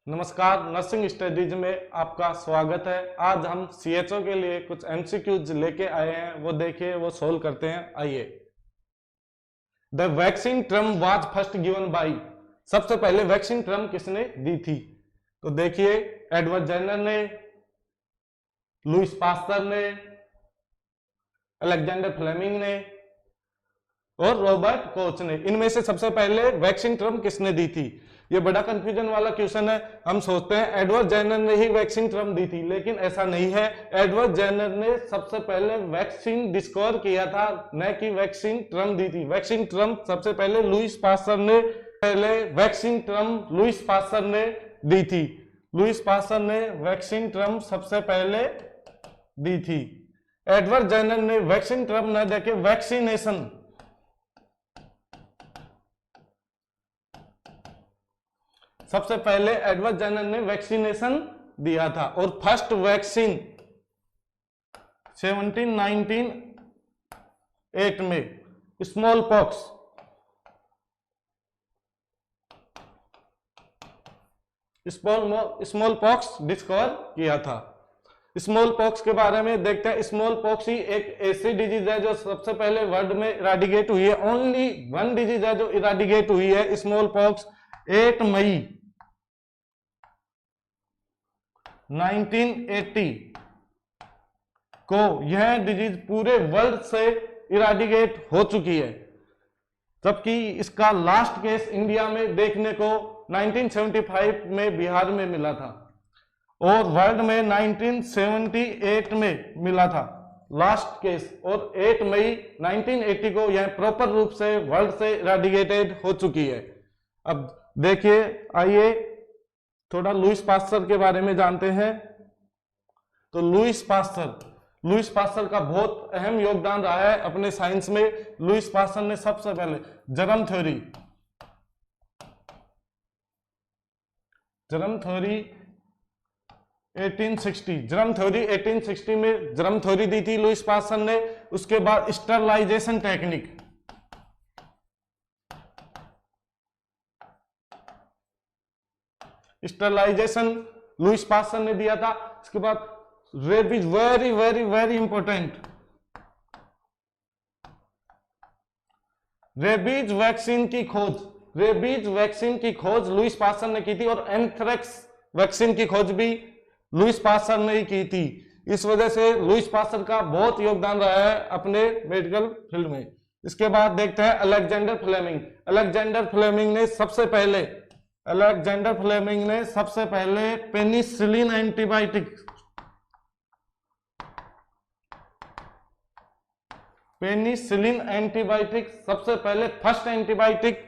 नमस्कार, nursing studies में आपका स्वागत है। आज हम सीएचओ के लिए कुछ एमसीक्यूज लेके आए हैं, वो देखिए, वो सोल्व करते हैं। आइए। The vaccine term was first given by. सबसे पहले वैक्सीन टर्म किसने दी थी? तो देखिए, एडवर्ड जेनर ने, लुईस पास्टर ने, अलेक्जेंडर फ्लेमिंग ने और रॉबर्ट कोच ने। इनमें से सबसे पहले वैक्सीन टर्म किसने दी थी? ये बड़ा कंफ्यूजन वाला क्वेश्चन है। हम सोचते हैं एडवर्ड जेनर ने ही वैक्सीन टर्म दी थी, लेकिन ऐसा नहीं है। एडवर्ड जेनर ने सबसे पहले वैक्सीन डिस्कवर किया था, न कि वैक्सीन टर्म दी थी। वैक्सीन टर्म सबसे पहले लुईस पास्टर ने दी थी। लुईस पास्टर ने वैक्सीन टर्म सबसे पहले दी थी। एडवर्ड जेनर ने वैक्सीन टर्म न देके वैक्सीनेशन, सबसे पहले एडवर्ड जेनर ने वैक्सीनेशन दिया था। और फर्स्ट वैक्सीन 1798 में स्मॉल पॉक्स डिस्कवर किया था। स्मॉल पॉक्स के बारे में देखते हैं। स्मॉल पॉक्स ही एक ऐसी डिजीज है जो सबसे पहले वर्ल्ड में इराडिकेट हुई है। ओनली वन डिजीज है जो इराडिकेट हुई है, स्मॉल पॉक्स। 8 मई 1980 को यह डिजीज पूरे वर्ल्ड से इराडिकेट हो चुकी है, जबकि इसका लास्ट केस इंडिया में देखने को 1975 में बिहार में मिला था और वर्ल्ड में 1978 में मिला था लास्ट केस। और 8 मई 1980 को यह प्रॉपर रूप से वर्ल्ड से इराडिकेटेड हो चुकी है। अब देखिए, आइए थोड़ा लुईस पास्चर के बारे में जानते हैं। तो लुईस पास्चर का बहुत अहम योगदान रहा है अपने साइंस में। लुईस पास्चर ने सबसे पहले जर्म थ्योरी 1860 में जर्म थ्योरी दी थी लुईस पास्चर ने। उसके बाद स्टरलाइजेशन टेक्निक, लुईस पास्चर ने दिया था। इसके बाद rabies, very very very important, rabies vaccine की खोज लुईस पास्चर ने की थी। और एंथ्रेक्स वैक्सीन की खोज भी लुईस पास्चर ने ही की थी। इस वजह से लुईस पास्चर का बहुत योगदान रहा है अपने मेडिकल फील्ड में। इसके बाद देखते हैं अलेक्जेंडर फ्लेमिंग ने सबसे पहले पेनिसिलिन एंटीबायोटिक सबसे पहले फर्स्ट एंटीबायोटिक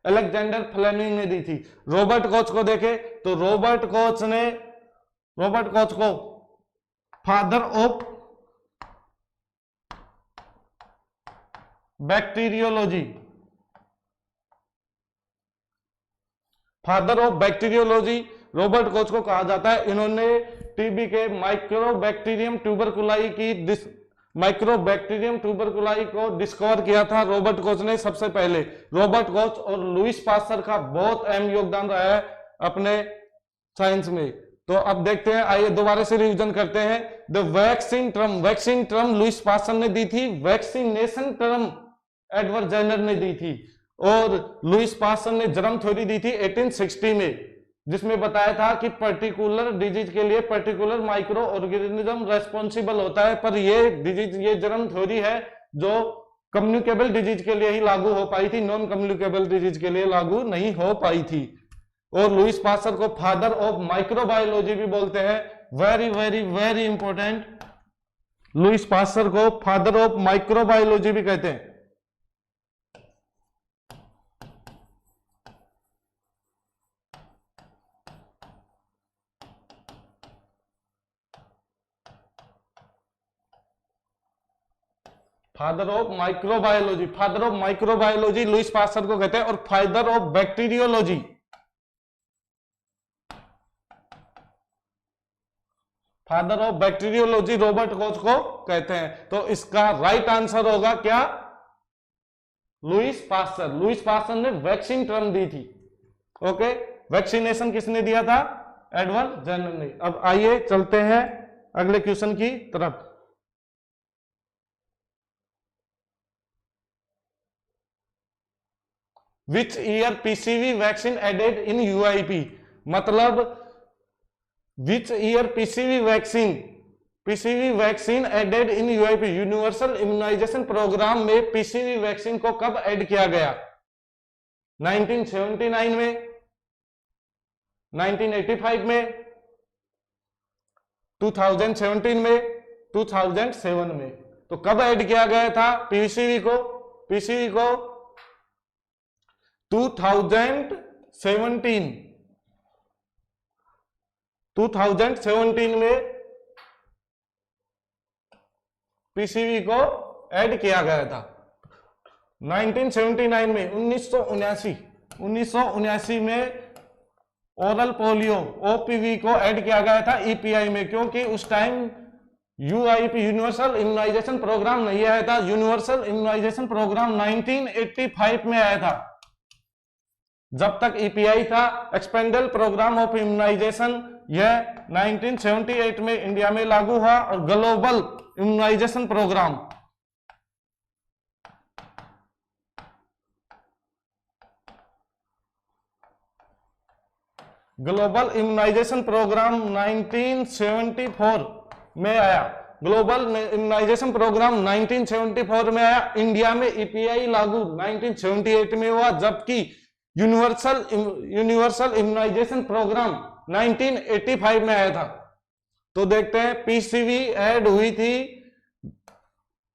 अलेक्जेंडर फ्लेमिंग ने दी थी। रॉबर्ट कोच को देखे तो रॉबर्ट कोच को father of bacteriology Robert Koch को कहा जाता है। इन्होंने टीबी के माइक्रोबैक्टीरियम ट्यूबरकुलाई को डिस्कवर किया था रॉबर्ट कोच ने सबसे पहले। रॉबर्ट कोच और लुईस पास्चर का बहुत अहम योगदान रहा है अपने साइंस में। तो अब देखते हैं, आइए दोबारा से रिवीजन करते हैं। The vaccine term Lewis pasture ने दी थी। वैक्सीनेशन टर्म एडवर्ड जेनर ने दी थी। और लुईस पास्चर ने जर्म थ्योरी दी थी 1860 में, जिसमें बताया था कि पर्टिकुलर डिजीज के लिए पर्टिकुलर माइक्रो ऑर्गेनिज्म रेस्पॉन्सिबल होता है। पर ये जर्म थ्योरी है जो कम्युनिकेबल डिजीज के लिए ही लागू हो पाई थी, नॉन कम्युनिकेबल डिजीज के लिए लागू नहीं हो पाई थी। और लुईस पास्चर को फादर ऑफ माइक्रोबायोलॉजी भी बोलते हैं। Very very very important, Lewis pasture को फादर ऑफ माइक्रोबायोलॉजी भी कहते हैं। Father of microbiology Lewis pasture को कहते हैं। और father of bacteriology Robert Koch को कहते हैं। तो इसका राइट आंसर होगा क्या? लुईस पास्चर ने वैक्सीन टर्म दी थी। ओके। वैक्सीनेशन किसने दिया था? एडवर्ड जेनर ने। अब आइए चलते हैं अगले क्वेश्चन की तरफ। Which year PCV vaccine added in UIP, मतलब which year PCV vaccine added in UIP, universal immunisation programme में पीसीवी वैक्सीन को कब ऐड किया गया? 1979 में, 1985 में, 2017 में, 2007 में। तो कब ऐड किया गया था पीसीवी को? 2017 में पीसीवी को ऐड किया गया था। 1979 में 1979 में ओरल पोलियो ओपीवी को ऐड किया गया था ईपीआई में, क्योंकि उस time UIP universal immunisation programme नहीं आया था। यूनिवर्सल इम्यूनाइजेशन प्रोग्राम 1985 में आया था। जब तक ईपीआई था, एक्सपेंडल प्रोग्राम ऑफ इम्यूनाइजेशन, यह 1978 में इंडिया में लागू हुआ। और global immunization programme global immunization programme 1974 में आया। ग्लोबल इम्यूनाइजेशन प्रोग्राम 1974 में आया। इंडिया में ईपीआई लागू 1978 में हुआ, जबकि यूनिवर्सल इम्यूनाइजेशन प्रोग्राम 1985 में आया था। तो देखते हैं, पीसीवी ऐड हुई थी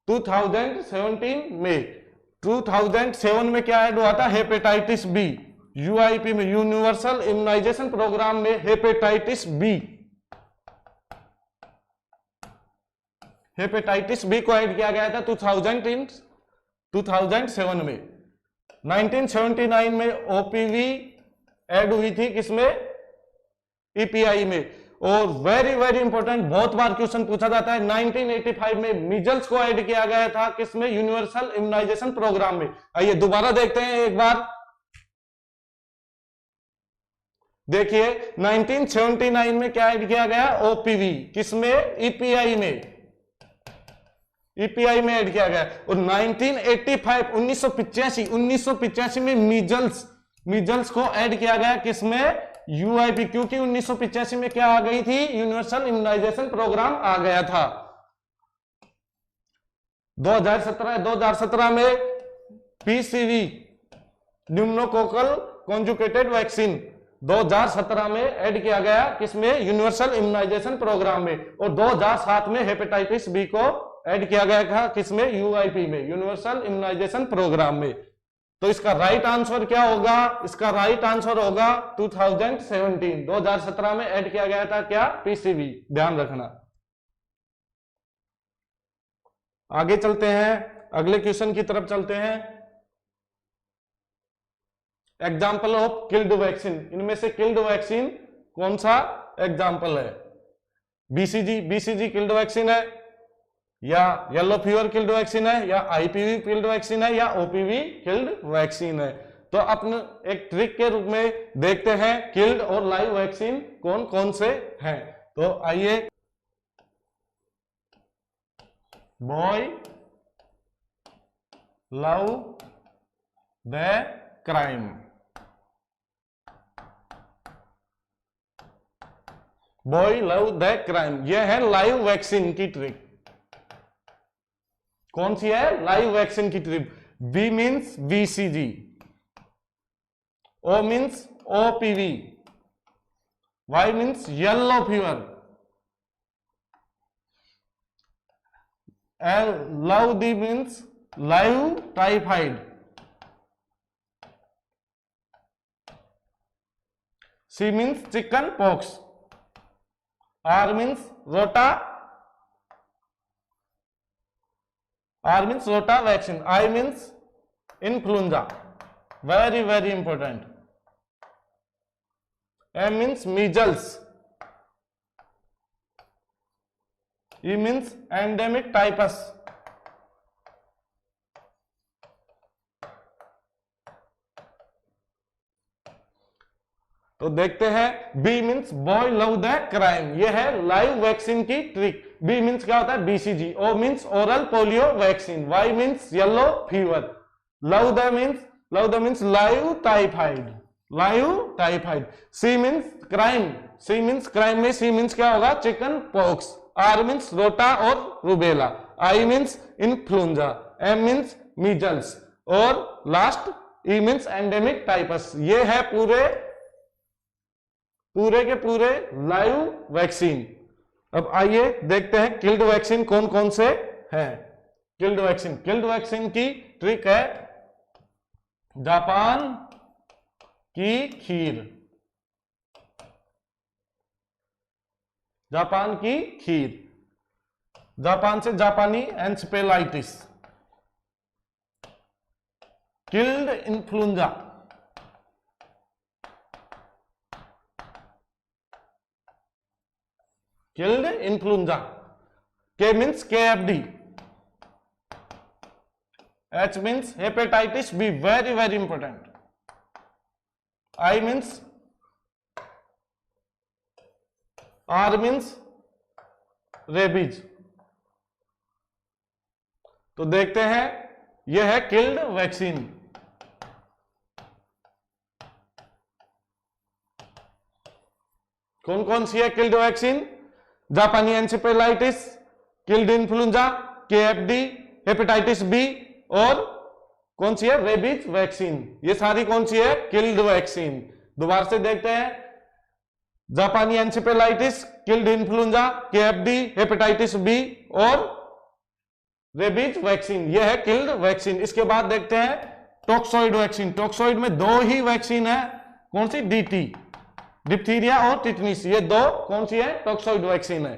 2017 में। 2007 में क्या ऐड हुआ था? Hepatitis B. यूआईपी में, यूनिवर्सल इम्यूनाइजेशन प्रोग्राम में हेपेटाइटिस बी को ऐड किया गया था 2007 में। 1979 में ओपीवी ऐड हुई थी किसमें? ईपीआई में। और वेरी वेरी इंपॉर्टेंट, बहुत बार क्वेश्चन पूछा जाता है, 1985 में मीजल्स को ऐड किया गया था किसमें? यूनिवर्सल इम्यूनाइजेशन प्रोग्राम में। आइए दोबारा देखते हैं एक बार। देखिए 1979 में क्या ऐड किया गया? ओपीवी। किसमें? ईपीआई में। ईपीआई में ऐड किया गया। और 1985 में मीजल्स को ऐड किया गया किसमें? यूआईपी, क्योंकि 1985 में क्या आ गई थी? यूनिवर्सल इम्यूनाइजेशन प्रोग्राम आ गया था। 2017 में पीसीवी न्यूमोकोकल कॉन्जुगेटेड वैक्सीन 2017 में ऐड किया गया किसमें? यूनिवर्सल इम्यूनाइजेशन प्रोग्राम में। और 2007 में हेपेटाइटिस बी को ऐड किया गया था किसमें? यूआईपी में, यूनिवर्सल इम्यूनाइजेशन प्रोग्राम में। तो इसका राइट आंसर क्या होगा? इसका राइट आंसर होगा 2017। 2017 में ऐड किया गया था क्या? पीसीवी। ध्यान रखना। आगे चलते हैं, अगले क्वेश्चन की तरफ चलते हैं। एग्जाम्पल ऑफ किल्ड वैक्सीन, इनमें से किल्ड वैक्सीन कौन सा एग्जाम्पल है? बीसीजी किल्ड वैक्सीन है, या येलो फीवर किल्ड वैक्सीन है, या आईपीवी किल्ड वैक्सीन है, या ओपीवी किल्ड वैक्सीन है। तो अपने एक ट्रिक के रूप में देखते हैं किल्ड और लाइव वैक्सीन कौन कौन से हैं। तो आइए, boy love the crime, boy love the crime, यह है लाइव वैक्सीन की ट्रिक। कौन सी है? लाइव वैक्सीन की trick. B means BCG, O means OPV, Y means yellow fever, love the means live typhoid, C means chickenpox, R means rota vaccine, I means influenza, very very important, M means measles, E means endemic typhus, तो देखते हैं B means boy love the crime, ये है live vaccine की trick. B means क्या होता है, BCG. O means oral polio vaccine. Y means yellow fever. Love the means live typhoid, live typhoid. C means crime, C means crime में C means क्या होगा, chicken pox. R means rota और rubella. I means influenza. M means measles. और last E means endemic typhus. ये है पूरे के पूरे लाइव वैक्सीन। अब आइए देखते हैं किल्ड वैक्सीन कौन कौन से हैं। किल्ड वैक्सीन की ट्रिक है जापान की खीर, जापान की खीर। जापान से Japanese encephalitis. Killed influenza, killed influenza. K means KFD। H means hepatitis B, very very important. I means R means rabies. तो देखते हैं यह है किल्ड वैक्सीन। कौन कौन सी है किल्ड वैक्सीन, जापानी encephalitis, killed influenza, KFD, hepatitis B और कौन सी है, रेबीज वैक्सीन। ये सारी कौन सी है, किल्ड वैक्सीन। दोबारा से देखते हैं, जापानी encephalitis, killed influenza, KFD, hepatitis B और रेबीज वैक्सीन, ये है किल्ड वैक्सीन। इसके बाद देखते हैं टॉक्सॉइड वैक्सीन। टॉक्सॉइड में दो ही वैक्सीन है, कौन सी, DT, डिप्थीरिया और टिटनिस। ये दो कौन सी है, टॉक्सॉइड वैक्सीन है।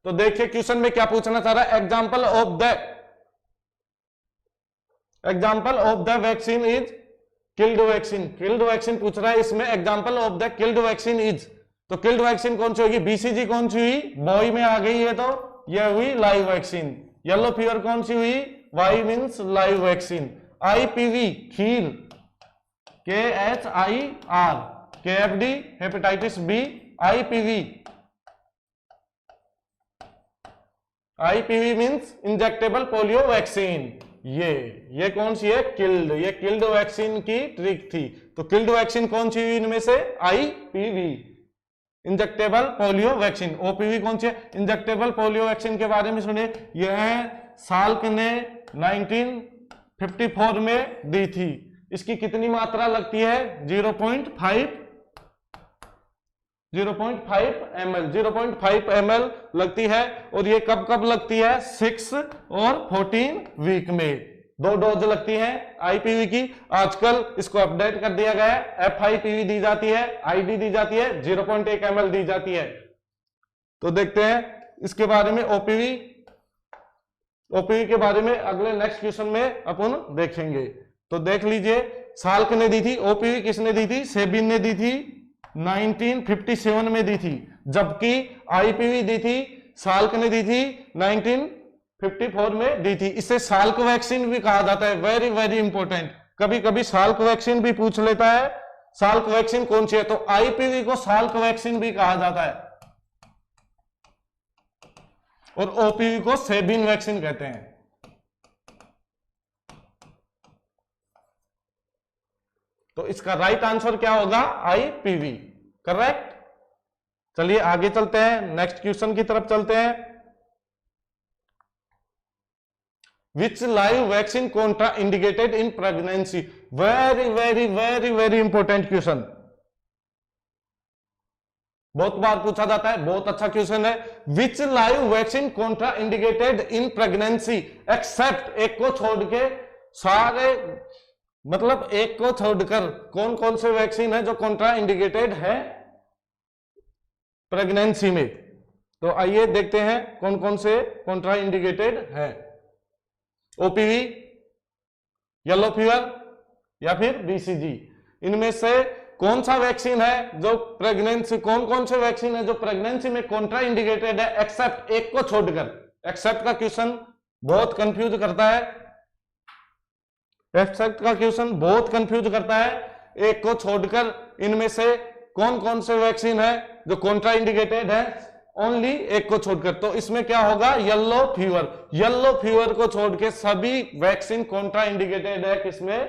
तो देखिए क्वेश्चन में क्या पूछना चाह रहा है, example of the vaccine is killed vaccine. Killed vaccine पूछ रहा है, इसमें example of the killed vaccine is. तो किल्ड वैक्सीन कौन सी होगी, BCG कौन सी हुई, बॉय में आ गई है, तो यह हुई लाइव वैक्सीन। येलो फीवर कौन सी हुई, Y means live vaccine. IPV kheer, KHIR, KFD, hepatitis B, IPV means injectable polio vaccine. ये कौन सी है, किल्ड। ये किल्ड वैक्सीन की ट्रिक थी। तो किल्ड वैक्सीन कौन सी हुई इनमें से, IPV, injectable polio vaccine. OPV कौन सी है, इंजेक्टेबल पोलियो वैक्सीन के बारे में सुनिए। यह साल्क ने 1954 में दी थी। इसकी कितनी मात्रा लगती है, 0.5 ml लगती है। और ये कब कब लगती है, 6 और 14 वीक में, 2 डोज लगती है IPV की। आजकल इसको अपडेट कर दिया गया है, FIPV दी जाती है, ID दी जाती है, 0.1 ml दी जाती है। तो देखते हैं इसके बारे में, OPV के बारे में अगले नेक्स्ट क्वेश्चन में अपन देखेंगे। तो देख लीजिए, साल्क ने दी थी, OPV किसने दी थी, सेबिन ने दी थी, 1957 में दी थी। जबकि IPV दी थी, साल्क ने दी थी 1954 में दी थी। इसे साल्क वैक्सीन भी कहा जाता है, वेरी वेरी इंपॉर्टेंट। कभी कभी साल्क वैक्सीन भी पूछ लेता है, साल्क वैक्सीन कौन सी है, तो IPV को साल्क वैक्सीन भी कहा जाता है और OPV को सेबिन वैक्सीन कहते हैं। तो इसका राइट आंसर क्या होगा, IPV, करेक्ट। चलिए आगे चलते हैं, नेक्स्ट क्वेश्चन की तरफ चलते हैं। Which live vaccine contraindicated in pregnancy. Very very very very important question, बहुत बार पूछा जाता है, बहुत अच्छा क्वेश्चन है। Which live vaccine contraindicated in pregnancy, except, एक को छोड़ के सारे, मतलब एक को छोड़कर कौन कौन से वैक्सीन है जो कॉन्ट्रा इंडिकेटेड है प्रेगनेंसी में। तो आइए देखते हैं कौन कौन से कॉन्ट्रा इंडिकेटेड है। OPV, येलो फीवर या फिर BCG, इनमें से कौन सा वैक्सीन है जो प्रेगनेंसी, कौन कौन से वैक्सीन है जो प्रेगनेंसी में कॉन्ट्रा इंडिकेटेड है, एक्सेप्ट, एक को छोड़कर। एक्सेप्ट का क्वेश्चन बहुत कंफ्यूज करता है, एक्सेप्ट का क्वेश्चन बहुत कंफ्यूज करता है। एक को छोड़कर इनमें से कौन कौन से वैक्सीन है जो कॉन्ट्रा इंडिकेटेड है, ओनली एक को छोड़कर। तो इसमें क्या होगा, येलो फीवर। येलो फीवर को छोड़ के सभी वैक्सीन कॉन्ट्रा इंडिकेटेड है किसमें,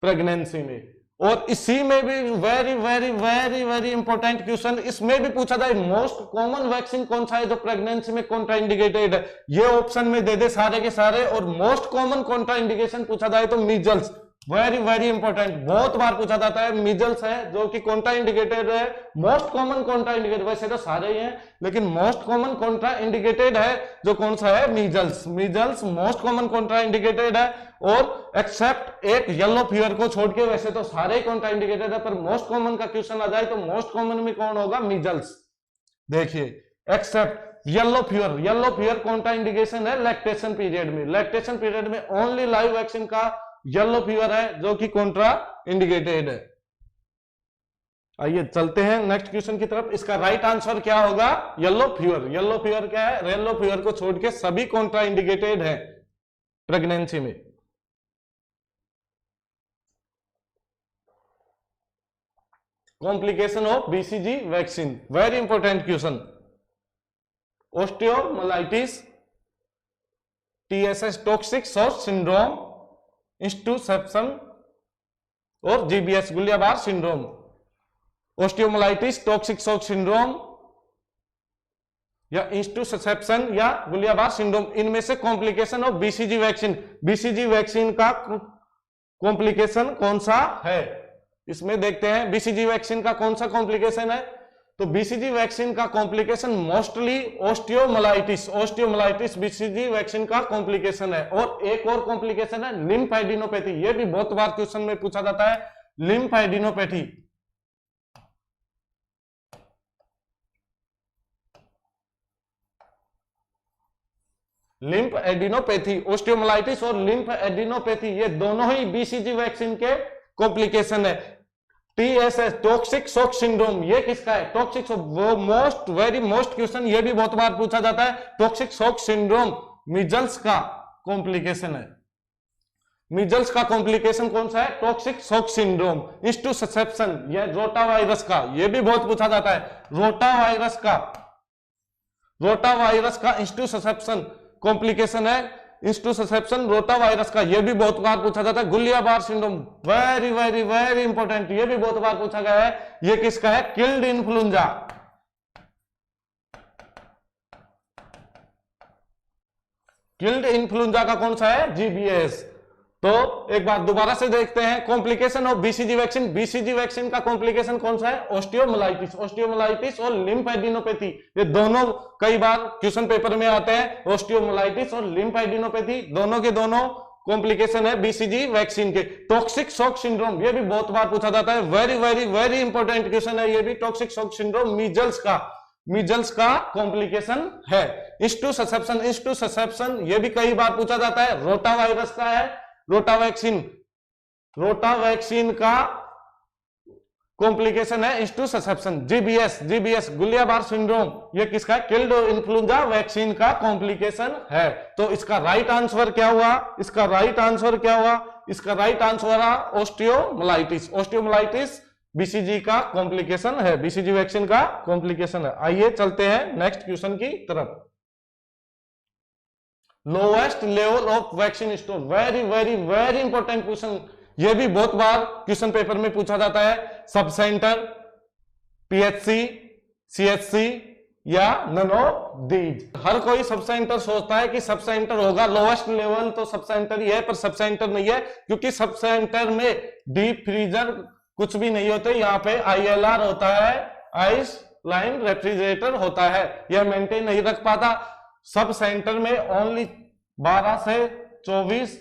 प्रेगनेंसी में। और इसी में भी very very very very important question इसमें भी पूछा जाए, मोस्ट कॉमन वैक्सीन कौन सा है जो प्रेगनेंसी में कॉन्ट्रा इंडिकेटेड है, ये ऑप्शन में दे दे सारे के सारे। और मोस्ट कॉमन कॉन्ट्रा इंडिकेशन पूछा जाए तो मीजल्स, वेरी वेरी इंपॉर्टेंट, बहुत बार पूछा जाता है। मीजल्स है जो कि कॉन्ट्रा इंडिकेटेड है, मोस्ट कॉमन कॉन्ट्रा इंडिकेटेड, वैसे तो सारे ही हैं लेकिन मोस्ट कॉमन कॉन्ट्रा इंडिकेटेड है जो कौन सा है, measles. Measles most common Contra indicated है, और एक्सेप्ट एक येलो फीवर को छोड़ के वैसे तो सारे कॉन्ट्रा इंडिकेटेड है, पर मोस्ट कॉमन का क्वेश्चन आ जाए तो मोस्ट कॉमन में कौन होगा, मीजल्स। देखिए except yellow fever, yellow fever contraindication है लैक्टेशन पीरियड में। लैक्टेशन पीरियड में ओनली लाइव वैक्सीन का येलो फीवर है जो कि कॉन्ट्रा इंडिकेटेड है। आइए चलते हैं नेक्स्ट क्वेश्चन की तरफ। इसका राइट आंसर क्या होगा, येलो फीवर। येलो फीवर क्या है, येलो फीवर को छोड़ के सभी कॉन्ट्रा इंडिकेटेड है प्रेगनेंसी में। Complication of BCG vaccine, very important question. Osteomyelitis, TSS toxic shock syndrome, intussusception और GBS Guillain Barre syndrome. Osteomyelitis, toxic shock syndrome या इंस्टूसेप्शन या गुलियाबार सिंड्रोम, इनमें से complication of BCG vaccine, BCG vaccine का complication कौन सा है, इसमें देखते हैं बीसीजी वैक्सीन का कौन सा कॉम्प्लिकेशन है। तो बीसीजी वैक्सीन का complication mostly osteomyelitis, osteomyelitis BCG vaccine का कॉम्प्लिकेशन है। और एक और कॉम्प्लिकेशन है लिम्फेडिनोपैथी, ये भी बहुत बार क्वेश्चन में पूछा जाता है, लिम्फेडिनोपैथी। लिम्फ एडिनोपैथी, ओस्टियोमाइलाइटिस और लिम्फ एडिनोपैथी, ये दोनों ही बीसीजी वैक्सीन के कॉम्प्लिकेशन है। टीएसएस टॉक्सिक शॉक सिंड्रोम, ये किसका है, टॉक्सिक शॉक, वो मोस्ट वेरी मोस्ट क्वेश्चन ये भी बहुत बार पूछा जाता है। टॉक्सिक शॉक सिंड्रोम मीजल्स का कॉम्प्लिकेशन है। मीजल्स का कॉम्प्लिकेशन कौन सा है, टॉक्सिक शॉक सिंड्रोम। इंस्टूसेप्शन, ये रोटा वायरस का, ये भी बहुत पूछा जाता है, रोटा वायरस का इंस्टूसेप्शन कॉम्प्लिकेशन है। इंस्टूसेप्शन रोटा वायरस का, यह भी बहुत बार पूछा जाता है। Guillain Barre syndrome, very very very important, यह भी बहुत बार पूछा गया है। यह किसका है, किल्ड इन्फ्लुएंजा। किल्ड इन्फ्लुएंजा का कौन सा है, जीबीएस। तो एक बार दोबारा से देखते हैं, complication of BCG vaccine, BCG vaccine का कॉम्प्लिकेशन कौन सा है, ओस्टियोमाइलाइटिस, ओस्टियोमाइलाइटिस और लिम्फेडिनोपैथी, ये दोनों कई बार क्वेश्चन पेपर में आते हैं। ओस्टियोमाइलाइटिस और लिम्फेडिनोपैथी दोनों के दोनों कॉम्प्लिकेशन है बीसीजी वैक्सीन के। टॉक्सिक शॉक सिंड्रोम, ये भी बहुत बार पूछा जाता है, very very very important question है ये भी। टॉक्सिक शॉक सिंड्रोम मीजल्स का कॉम्प्लिकेशन है। इंस्टूसेप्शन, ये भी कई बार पूछा जाता है, रोटा वायरस का है। रोटा वैक्सीन का कॉम्प्लिकेशन है इंस्टूसेप्शन। जीबीएस गुलियाबार सिंड्रोम, ये किसका है, किल्ड इन्फ्लुएंजा वैक्सीन का कॉम्प्लिकेशन है। तो इसका राइट आंसर क्या हुआ, इसका राइट आंसर हुआ ओस्टियोमाइलाइटिस। ओस्टियोमाइलाइटिस बीसीजी का कॉम्प्लिकेशन है, बीसीजी वैक्सीन का कॉम्प्लिकेशन है। आइए चलते हैं नेक्स्ट क्वेश्चन की तरफ। Lowest level of vaccine store, very very very important question, यह भी बहुत बार क्वेश्चन पेपर में पूछा जाता है। सब सेंटर, पीएचसी, सीएचसी या नन ऑफ दीज। हर कोई सब सेंटर सोचता है कि सब सेंटर होगा, लोवेस्ट लेवल तो सब सेंटर ही है, पर सब सेंटर नहीं है, क्योंकि सब सेंटर में डीप फ्रीजर कुछ भी नहीं होते। यहाँ पे ILR होता है, आइस लाइन रेफ्रिजरेटर होता है, यह मेंटेन नहीं रख पाता। सब सेंटर में ओनली 12 से 24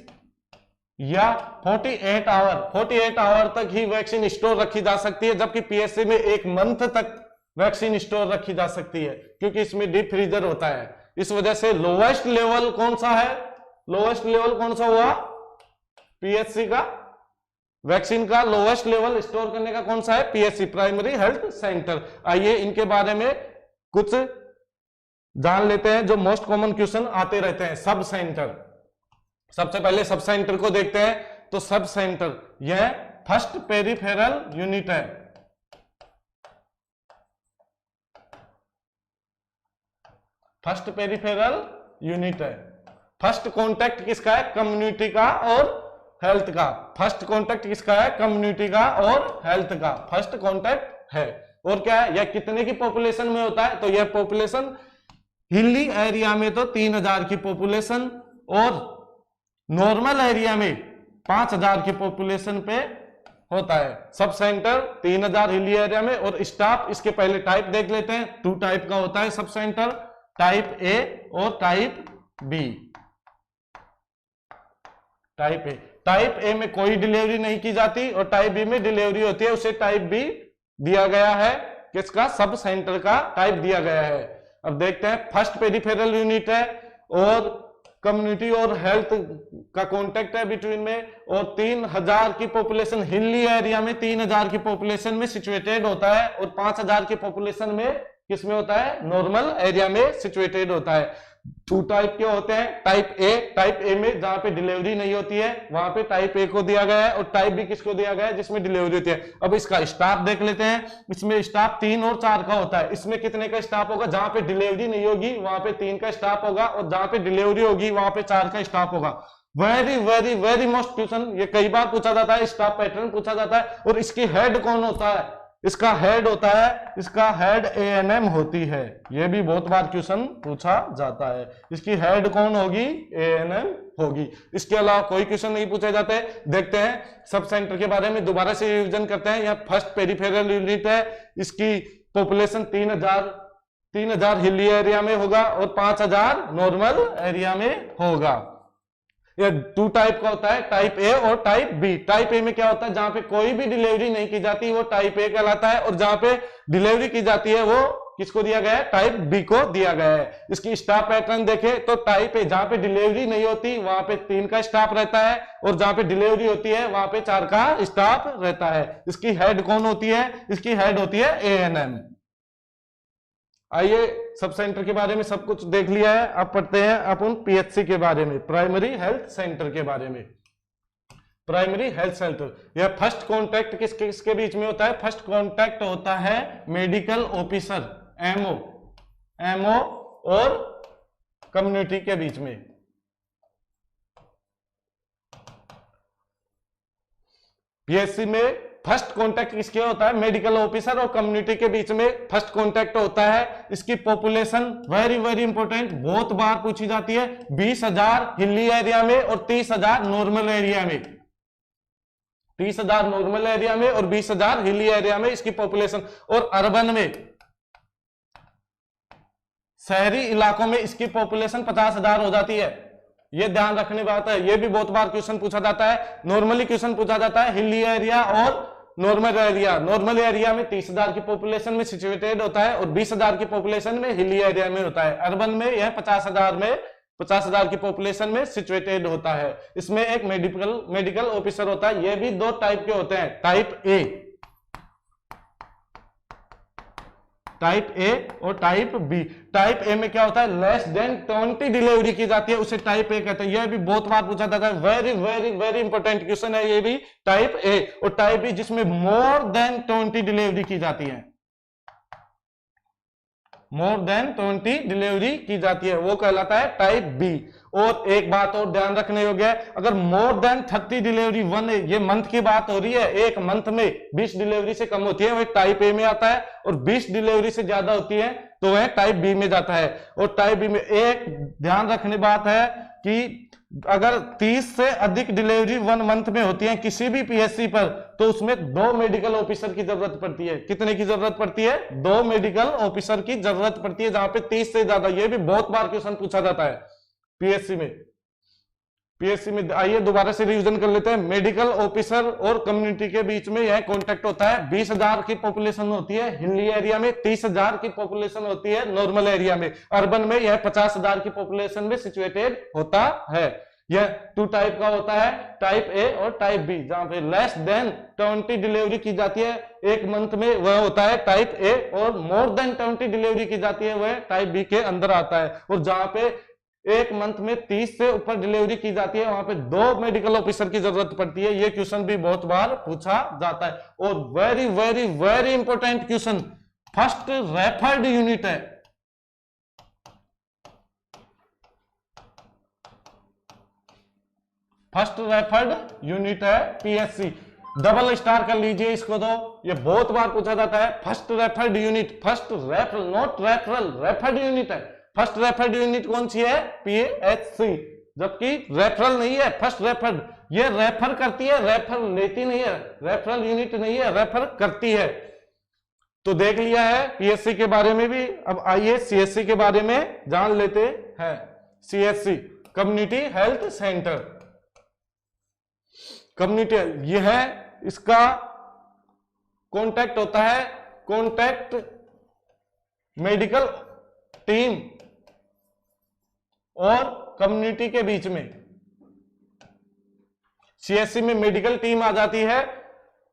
या 48 आवर तक ही वैक्सीन स्टोर रखी जा सकती है, जबकि पीएचसी में 1 मंथ तक वैक्सीन स्टोर रखी जा सकती है, क्योंकि इसमें डीप फ्रीजर होता है। इस वजह से लोवेस्ट लेवल कौन सा है, लोवेस्ट लेवल कौन सा हुआ, पीएचसी का वैक्सीन का लोवेस्ट लेवल स्टोर करने का कौन सा है, पीएचसी, प्राइमरी हेल्थ सेंटर। आइए इनके बारे में कुछ जान लेते हैं जो मोस्ट कॉमन क्वेश्चन आते रहते हैं। सब सेंटर, सबसे पहले सब सेंटर को देखते हैं। तो सब सेंटर, यह फर्स्ट पेरिफेरल यूनिट है। फर्स्ट पेरिफेरल यूनिट है। फर्स्ट कॉन्टैक्ट किसका है? कम्युनिटी का और हेल्थ का। फर्स्ट कॉन्टैक्ट किसका है? कम्युनिटी का और हेल्थ का फर्स्ट कॉन्टैक्ट है। और क्या है, यह कितने की पॉपुलेशन में होता है? तो यह पॉपुलेशन हिली एरिया में तो 3000 की पॉपुलेशन और नॉर्मल एरिया में 5000 की पॉपुलेशन पे होता है। सब सेंटर 3000 हिली एरिया में। और स्टाफ, इसके पहले टाइप देख लेते हैं। 2 टाइप का होता है सब सेंटर, टाइप ए और टाइप बी। टाइप ए में कोई डिलीवरी नहीं की जाती और टाइप बी में डिलीवरी होती है, उसे टाइप बी दिया गया है। किसका? सब सेंटर का टाइप दिया गया है। अब देखते हैं, फर्स्ट पेरिफेरल यूनिट है और कम्युनिटी और हेल्थ का कॉन्टेक्ट है बिटवीन में, और 3000 की पॉपुलेशन हिली एरिया में 3000 की पॉपुलेशन में सिचुएटेड होता है और 5000 की पॉपुलेशन में किसमें होता है? नॉर्मल एरिया में सिचुएटेड होता है। 2 टाइप के होते हैं। टाइप ए में जहां पे डिलीवरी नहीं होती है वहां पे टाइप ए को दिया गया है, और टाइप बी किसको दिया गया है? जिसमें डिलीवरी होती है। अब इसका स्टाफ देख लेते हैं। इसमें स्टाफ 3 और 4 का होता है। इसमें कितने का स्टाफ होगा? जहां पे डिलीवरी नहीं होगी वहां पे 3 का स्टाफ होगा, और जहां पे डिलीवरी होगी वहां पे 4 का स्टाफ होगा। Very very very most question, ये कई बार पूछा जाता है, स्टाफ पैटर्न पूछा जाता है। और इसकी हेड कौन होता है? इसका हेड होता है, इसका हेड एएनएम होती है। यह भी बहुत बार क्वेश्चन पूछा जाता है। इसकी हेड कौन होगी? एएनएम होगी। इसके अलावा कोई क्वेश्चन नहीं पूछे जाते। देखते हैं सब सेंटर के बारे में, दोबारा से रिवीजन करते हैं। यह फर्स्ट पेरिफेरल यूनिट है। इसकी पॉपुलेशन 3000 हिली एरिया में होगा और 5000 नॉर्मल एरिया में होगा। यह 2 टाइप का होता है, टाइप ए और टाइप बी। टाइप ए में क्या होता है? जहां पे कोई भी डिलीवरी नहीं की जाती वो टाइप ए कहलाता है, और जहां पे डिलीवरी की जाती है वो किसको दिया गया है? टाइप बी को दिया गया है। इसकी स्टाफ पैटर्न देखें तो टाइप ए जहां पे डिलीवरी नहीं होती वहां पे 3 का स्टाफ रहता है, और जहां पे डिलीवरी होती है वहां पे 4 का स्टाफ रहता है। इसकी हेड कौन होती है? इसकी हेड होती है एएनएम। आइए, सब सेंटर के बारे में सब कुछ देख लिया है। अब पढ़ते हैं अपन पीएचसी के बारे में, प्राइमरी हेल्थ सेंटर के बारे में। प्राइमरी हेल्थ सेंटर, यह फर्स्ट कॉन्टैक्ट किसके बीच में होता है? फर्स्ट कॉन्टैक्ट होता है मेडिकल ऑफिसर एमओ और कम्युनिटी के बीच में। पीएचसी में फर्स्ट कांटेक्ट किसके होता है? मेडिकल ऑफिसर और कम्युनिटी के बीच में फर्स्ट कांटेक्ट होता है। इसकी पॉपुलेशन वेरी वेरी इंपॉर्टेंट, बहुत बार पूछी जाती है। 20,000 हिली एरिया में और 30,000 नॉर्मल एरिया में। 30,000 नॉर्मल एरिया में और 20,000 हिली एरिया में इसकी पॉपुलेशन। और अर्बन में, शहरी इलाकों में इसकी पॉपुलेशन 50,000 हो जाती है। ये ध्यान रखने बात है। ये भी बहुत बार क्वेश्चन पूछा जाता है। नॉर्मली क्वेश्चन पूछा जाता है हिली एरिया और नॉर्मल एरिया। नॉर्मल एरिया में 30,000 की पॉपुलेशन में सिचुएटेड होता है और 20,000 की पॉपुलेशन में हिली एरिया में होता है। अर्बन में यह 50,000 की पॉपुलेशन में सिचुएटेड होता है। इसमें एक मेडिकल ऑफिसर होता है। ये भी 2 टाइप के होते हैं, टाइप ए और टाइप बी। टाइप ए में क्या होता है? लेस देन 20 डिलीवरी की जाती है, उसे टाइप ए कहते हैं। यह भी बहुत बार पूछा जाता है। Very very very important question है ये भी, टाइप ए। और टाइप बी जिसमें मोर देन 20 डिलीवरी की जाती है, मोर देन 20 डिलीवरी की जाती है, वो कहलाता है टाइप बी। और एक बात और ध्यान रखने योग्य है, अगर मोर देन 30 डिलीवरी, ये मंथ की बात हो रही है, एक मंथ में 20 डिलीवरी से कम होती है वह टाइप ए में आता है, और 20 डिलीवरी से ज्यादा होती है तो वह टाइप बी में जाता है। और टाइप बी में एक ध्यान रखने बात है कि अगर 30 से अधिक डिलीवरी 1 मंथ में होती है किसी भी पीएचसी पर, तो उसमें 2 मेडिकल ऑफिसर की जरूरत पड़ती है। कितने की जरूरत पड़ती है? 2 मेडिकल ऑफिसर की जरूरत पड़ती है, जहां पे 30 से ज्यादा। यह भी बहुत बार क्वेश्चन पूछा जाता है पीएचसी में। आइए दोबारा से रिवीजन कर लेते हैं। मेडिकल ऑफिसर और कम्युनिटी के बीच में यह कांटेक्ट होता है। 20,000 की पॉपुलेशन होती है हिली एरिया में, 30,000 की पॉपुलेशन होती है नॉर्मल एरिया में। अर्बन में यह 50,000 की पॉपुलेशन में सिचुएटेड होता है। यह 2 टाइप का होता है, टाइप ए और टाइप बी। जहां पे लेस देन 20 डिलीवरी की जाती है एक मंथ में, वह होता है टाइप ए, और मोर देन 20 डिलीवरी की जाती है वह टाइप बी के अंदर आता है। और जहां पे एक मंथ में 30 से ऊपर डिलीवरी की जाती है, वहां पे 2 मेडिकल ऑफिसर की जरूरत पड़ती है। ये क्वेश्चन भी बहुत बार पूछा जाता है। और very very very important question, first referred unit है, फर्स्ट रेफर्ड यूनिट है पीएससी। डबल स्टार कर लीजिए इसको, तो ये बहुत बार पूछा जाता है। First referred unit, first referral not referral, referred unit है। फर्स्ट रेफर्ड यूनिट कौन सी है? पीएचसी, जबकि रेफरल नहीं है, फर्स्ट रेफर्ड। ये रेफर करती है, रेफर लेती नहीं है, रेफरल यूनिट नहीं है, रेफर करती है। तो देख लिया है पीएससी के बारे में भी। अब आइए सीएससी के बारे में जान लेते हैं। CSC community health centre, community, यह है इसका कॉन्टैक्ट होता है, कॉन्टैक्ट मेडिकल टीम और कम्युनिटी के बीच में। सीएससी में मेडिकल टीम आ जाती है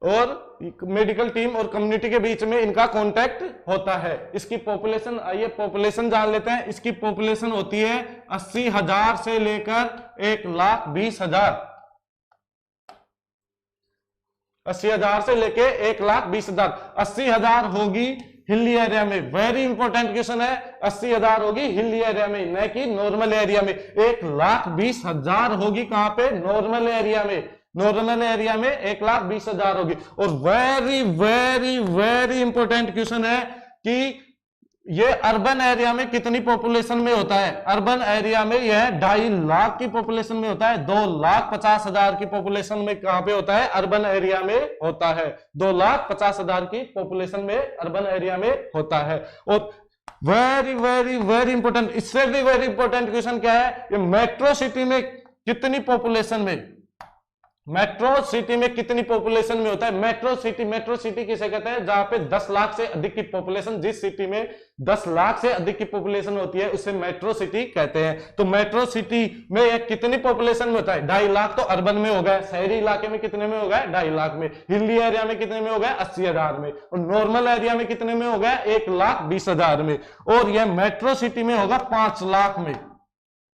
और मेडिकल टीम और कम्युनिटी के बीच में इनका कांटेक्ट होता है। इसकी पॉपुलेशन, आइए पॉपुलेशन जान लेते हैं। इसकी पॉपुलेशन होती है 80,000 से लेकर 1,20,000, 80,000 से लेके 1,20,000। 80,000 होगी हिली एरिया में, वेरी इंपॉर्टेंट क्वेश्चन है। 80,000 होगी हिली एरिया में, न कि नॉर्मल एरिया में। 1,20,000 होगी कहां पे? नॉर्मल एरिया में। नॉर्मल एरिया में 1,20,000 होगी। और very very very important question है कि ये अर्बन एरिया में कितनी पॉपुलेशन में होता है? अर्बन एरिया में यह 2.5 लाख की पॉपुलेशन में होता है। 2,50,000 की पॉपुलेशन में कहां पे होता है? अर्बन एरिया में होता है। 2,50,000 की पॉपुलेशन में अर्बन एरिया में होता है। और वेरी वेरी वेरी इंपॉर्टेंट, इससे भी वेरी इंपॉर्टेंट क्वेश्चन क्या है? ये मेट्रो सिटी में कितनी पॉपुलेशन में, मेट्रो सिटी में कितनी पॉपुलेशन में होता है? मेट्रो सिटी किसे कहते हैं? जहां पे 10 लाख से अधिक की पॉपुलेशन, जिस सिटी में 10 लाख से अधिक की पॉपुलेशन होती है उसे मेट्रो सिटी कहते हैं। तो मेट्रो सिटी में कितनी पॉपुलेशन में होता है? 2.5 लाख तो अर्बन में हो गया। शहरी इलाके में कितने में हो गया? 2.5 लाख में। हिली एरिया में कितने में हो गया? 80,000 में। और नॉर्मल एरिया में कितने में हो गया? 1,20,000 में। और यह मेट्रो सिटी में होगा 5 लाख में।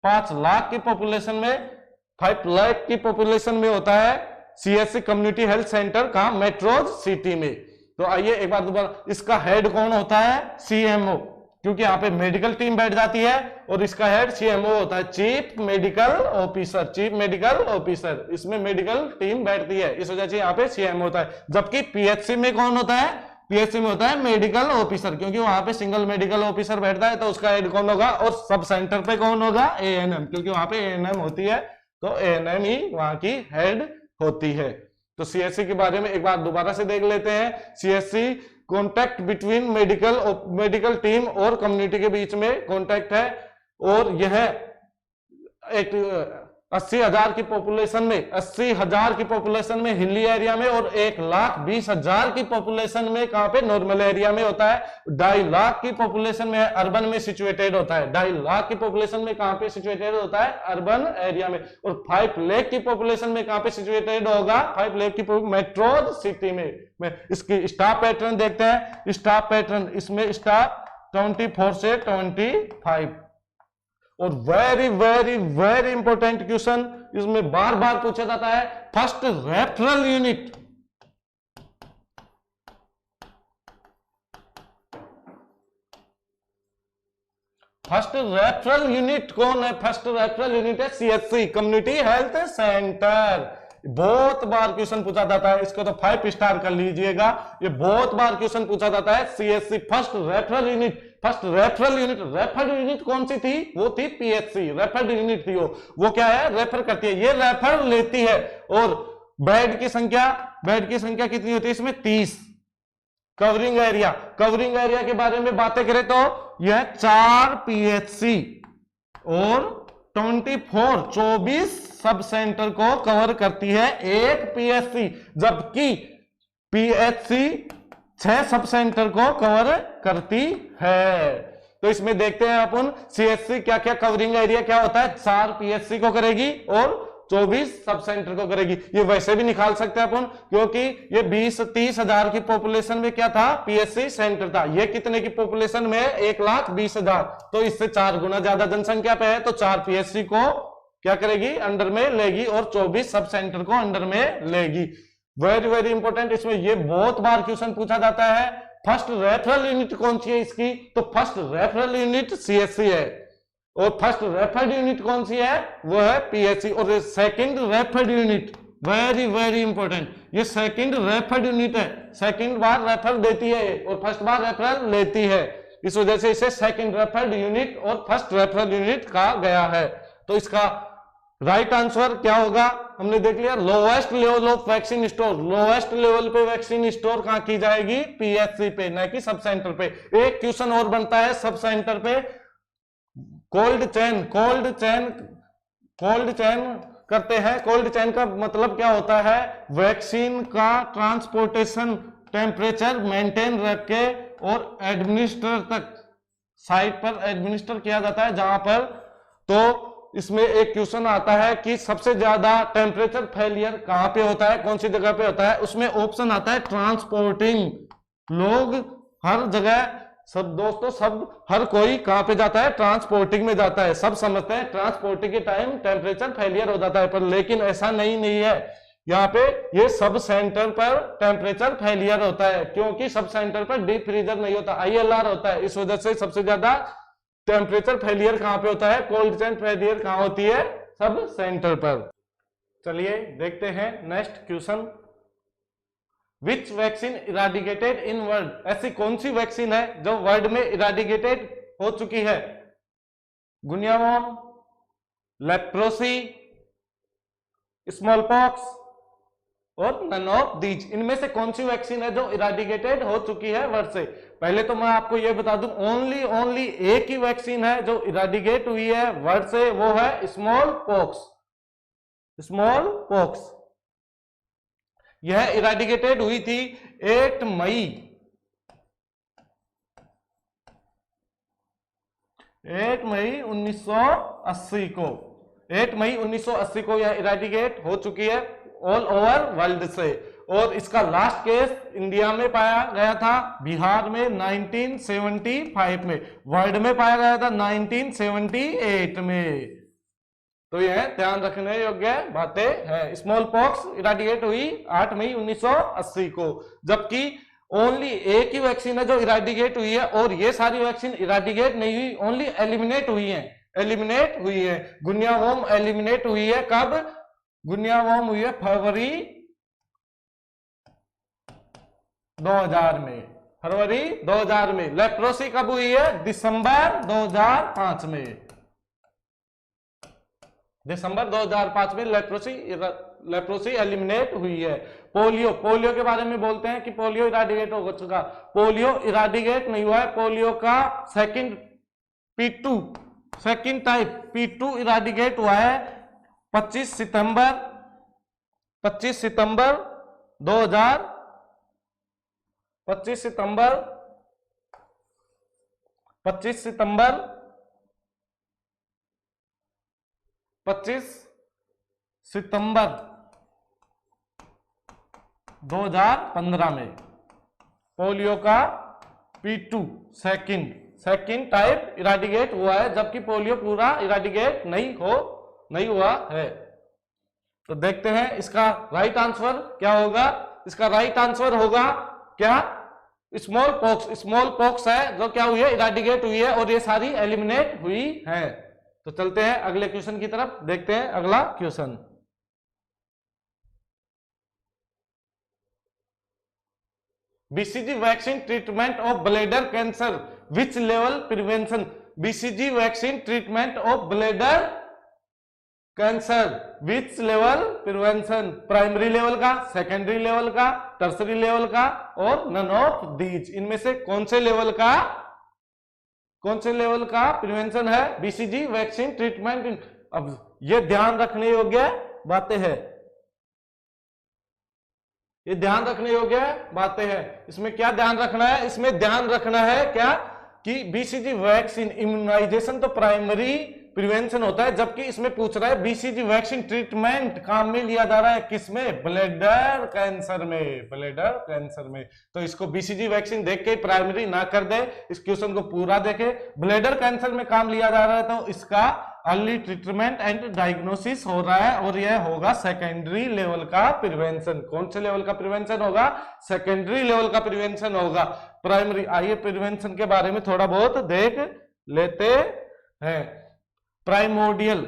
5 लाख की पॉपुलेशन में, 5 लाख की पॉपुलेशन में होता है सीएससी कम्युनिटी हेल्थ सेंटर का मेट्रो सिटी में। तो आइए एक बार दोबारा, इसका हेड कौन होता है? सीएमओ, क्योंकि यहाँ पे मेडिकल टीम बैठ जाती है और इसका हेड सीएमओ होता है, chief medical officer. Chief medical officer, इसमें मेडिकल टीम बैठती है, इस वजह से यहाँ पे सीएमओ होता है। जबकि पीएचसी में कौन होता है? पीएचसी में होता है मेडिकल ऑफिसर, क्योंकि वहां पे सिंगल मेडिकल ऑफिसर बैठता है, तो उसका हेड कौन होगा? और सब सेंटर पे कौन होगा? एएनएम, क्योंकि वहां पे एएनएम होती है, तो एएनएम ही वहां की हेड होती है। तो सीएससी के बारे में एक बार दोबारा से देख लेते हैं। CSC contact between medical team और कम्युनिटी के बीच में कॉन्टैक्ट है। और यह एक 80,000 की पॉपुलेशन में, 80,000 की पॉपुलेशन में हिली एरिया में, और 1,20,000 की पॉपुलेशन में कहां पे? नॉर्मल एरिया में होता है। 2.5 लाख की पॉपुलेशन में अर्बन में सिचुएटेड होता है। 2.5 लाख की पॉपुलेशन में कहां पे सिचुएटेड होता है? अर्बन एरिया में। और 5 लाख की पॉपुलेशन में कहां पे सिचुएटेड होगा? 5 लाख की मेट्रो सिटी में। इसकी स्टाफ पैटर्न देखते हैं। स्टाफ पैटर्न, इसमें स्टाफ 24 से 25। और very very very important question इसमें बार बार पूछा जाता है, first referral unit. First referral unit कौन है? फर्स्ट रेफरल यूनिट है सीएचसी कम्युनिटी हेल्थ सेंटर। बहुत बार क्वेश्चन पूछा जाता है, इसको तो 5 स्टार कर लीजिएगा। ये बहुत बार क्वेश्चन पूछा जाता है। CHC first referral unit, first referral unit. Refer unit कौन सी थी? वो थी पीएचसी, रेफर यूनिट थी वो क्या है? रेफर करती है, ये रेफर लेती है। और बेड की संख्या कितनी होती है इसमें? 30। कवरिंग एरिया के बारे में बातें करें तो यह 4 पीएचसी और 24 सब सेंटर को कवर करती है, 1 पीएचसी। जबकि पीएचसी 6 सब सेंटर को कवर करती है। तो इसमें देखते हैं अपन सीएचसी क्या क्या कवरिंग एरिया क्या होता है। 4 पीएचसी को करेगी और 24 सब सेंटर को करेगी। ये वैसे भी निकाल सकते हैं अपन, क्योंकि ये 20-30 हजार की पॉपुलेशन में क्या था, पीएससी सेंटर था। ये कितने की पॉपुलेशन में, 1,20,000, तो इससे 4 गुना ज्यादा जनसंख्या पे है, तो 4 पीएससी को क्या करेगी, अंडर में लेगी, और 24 सब सेंटर को अंडर में लेगी। वेरी वेरी इंपॉर्टेंट, इसमें ये बहुत बार क्वेश्चन पूछा जाता है। फर्स्ट रेफरल यूनिट कौन सी है इसकी, तो फर्स्ट रेफरल यूनिट सीएससी है, और फर्स्ट रेफर्ड यूनिट कौन सी है, वो है पीएससी। और second referred unit, very very important, ये सेकंड रेफर्ड यूनिट है, सेकंड बार रेफर देती है और फर्स्ट बार रेफरल लेती है, इस वजह से इसे सेकंड रेफर्ड यूनिट और फर्स्ट रेफरल यूनिट कहा गया है। तो इसका राइट आंसर क्या होगा, हमने देख लिया, lowest level of vaccine store. Lowest level पे वैक्सीन स्टोर कहां की जाएगी, पीएससी पे, न कि सब सेंटर पे। एक क्वेश्चन और बनता है सब सेंटर पे, कोल्ड चेन करते हैं। कोल्ड चेन का मतलब क्या होता है, वैक्सीन का ट्रांसपोर्टेशन टेम्परेचर मेंटेन रख के और एडमिनिस्टर तक, साइट पर एडमिनिस्टर किया जाता है जहां पर। तो इसमें एक क्वेश्चन आता है कि सबसे ज्यादा टेम्परेचर फेलियर कहां पे होता है, कौन सी जगह पे होता है, उसमें ऑप्शन आता है ट्रांसपोर्टिंग। लोग हर जगह, सब दोस्तों, सब हर कोई कहां पे जाता है, ट्रांसपोर्टिंग में जाता है। सब समझते हैं ट्रांसपोर्टिंग के टाइम टेम्परेचर फेलियर हो जाता है, पर लेकिन ऐसा नहीं है। यहाँ पे ये सब सेंटर पर टेम्परेचर फेलियर होता है, क्योंकि सब सेंटर पर डीप फ्रीजर नहीं होता, आईएलआर होता है। इस वजह से सबसे ज्यादा टेम्परेचर फेलियर कहां पे होता है, कोल्ड चेन फेलियर कहां होती है, सब सेंटर पर। चलिए देखते हैं next question. Which vaccine eradicated in world, ऐसी कौन सी वैक्सीन है जो वर्ल्ड में इराडिकेटेड हो चुकी है, गुनिया वॉर्म, लेप्रोसी, स्मॉल पॉक्स और नन ऑफ दीज। इनमें से कौन सी वैक्सीन है जो इराडिकेटेड हो चुकी है वर्ल्ड से। पहले तो मैं आपको यह बता दूं, ओनली एक ही वैक्सीन है जो इराडिकेट हुई है वर्ल्ड से, वो है स्मॉल पॉक्स। स्मॉल पॉक्स यह इराडिकेटेड हुई थी 8 मई 1980 को। 8 मई 1980 को यह इराडिकेट हो चुकी है ऑल ओवर वर्ल्ड से। और इसका लास्ट केस इंडिया में पाया गया था, बिहार में 1975 में, वर्ल्ड में पाया गया था 1978 में। तो यह ध्यान रखने योग्य बातें हैं। स्मॉल पॉक्स इराडिकेट हुई 8 मई 1980 को, जबकि ओनली एक ही वैक्सीन है जो इराडिकेट हुई है, और ये सारी वैक्सीन इराडिकेट नहीं हुई, ओनली एलिमिनेट हुई है। एलिमिनेट हुई है। गुनिया वॉर्म एलिमिनेट हुई है कब, गुनिया वॉर्म हुई है फरवरी 2000 में, फरवरी 2000 में। लेप्रोसी कब हुई है, दिसंबर 2005 में, दिसंबर 2005 में लेप्रोसी एलिमिनेट हुई है। पोलियो के बारे में बोलते हैं कि पोलियो इराडिकेट हो चुका, पोलियो इराडिकेट नहीं हुआ है। पोलियो का सेकंड टाइप P2 इराडिकेट हुआ है 25 सितंबर 25 सितंबर 2000 25 सितंबर 25 सितंबर 25 सितंबर 2015 में पोलियो का P2 सेकंड टाइप इराडिकेट हुआ है, जबकि पोलियो पूरा इराडिकेट नहीं हुआ है। तो देखते हैं इसका राइट आंसर क्या होगा। इसका राइट आंसर होगा क्या, स्मॉल पॉक्स है जो क्या हुई है, इराडिकेट हुई है, और ये सारी एलिमिनेट हुई है। तो चलते हैं अगले क्वेश्चन की तरफ, देखते हैं अगला question. BCG vaccine treatment of bladder cancer which level prevention. BCG vaccine treatment of bladder cancer which level prevention, primary level का, सेकेंडरी लेवल का, टर्सरी लेवल का और नन ऑफ दीज। इनमें से कौन से लेवल का प्रिवेंशन है बीसीजी वैक्सीन ट्रीटमेंट। अब ये ध्यान रखने योग्य बातें हैं, ये ध्यान रखने योग्य बातें हैं। इसमें क्या ध्यान रखना है, इसमें ध्यान रखना है क्या कि बीसीजी वैक्सीन इम्यूनाइजेशन तो प्राइमरी प्रिवेंशन होता है, जबकि इसमें पूछ रहा है बीसीजी वैक्सीन ट्रीटमेंट काम में लिया जा रहा है किसमें, ब्लैडर कैंसर में, ब्लैडर कैंसर में। तो इसको बीसीजी वैक्सीन देख के प्राइमरी ना कर दे, इस क्वेश्चन को पूरा देखे। ब्लैडर कैंसर में काम लिया जा रहा है तो इसका अर्ली ट्रीटमेंट एंड डायग्नोसिस हो रहा है और यह होगा सेकेंडरी लेवल का प्रिवेंशन। कौन से लेवल का प्रिवेंशन होगा, सेकेंडरी लेवल का प्रिवेंशन होगा। प्राइमरी, आइए प्रिवेंशन के बारे में थोड़ा बहुत देख लेते हैं। प्राइमोडियल,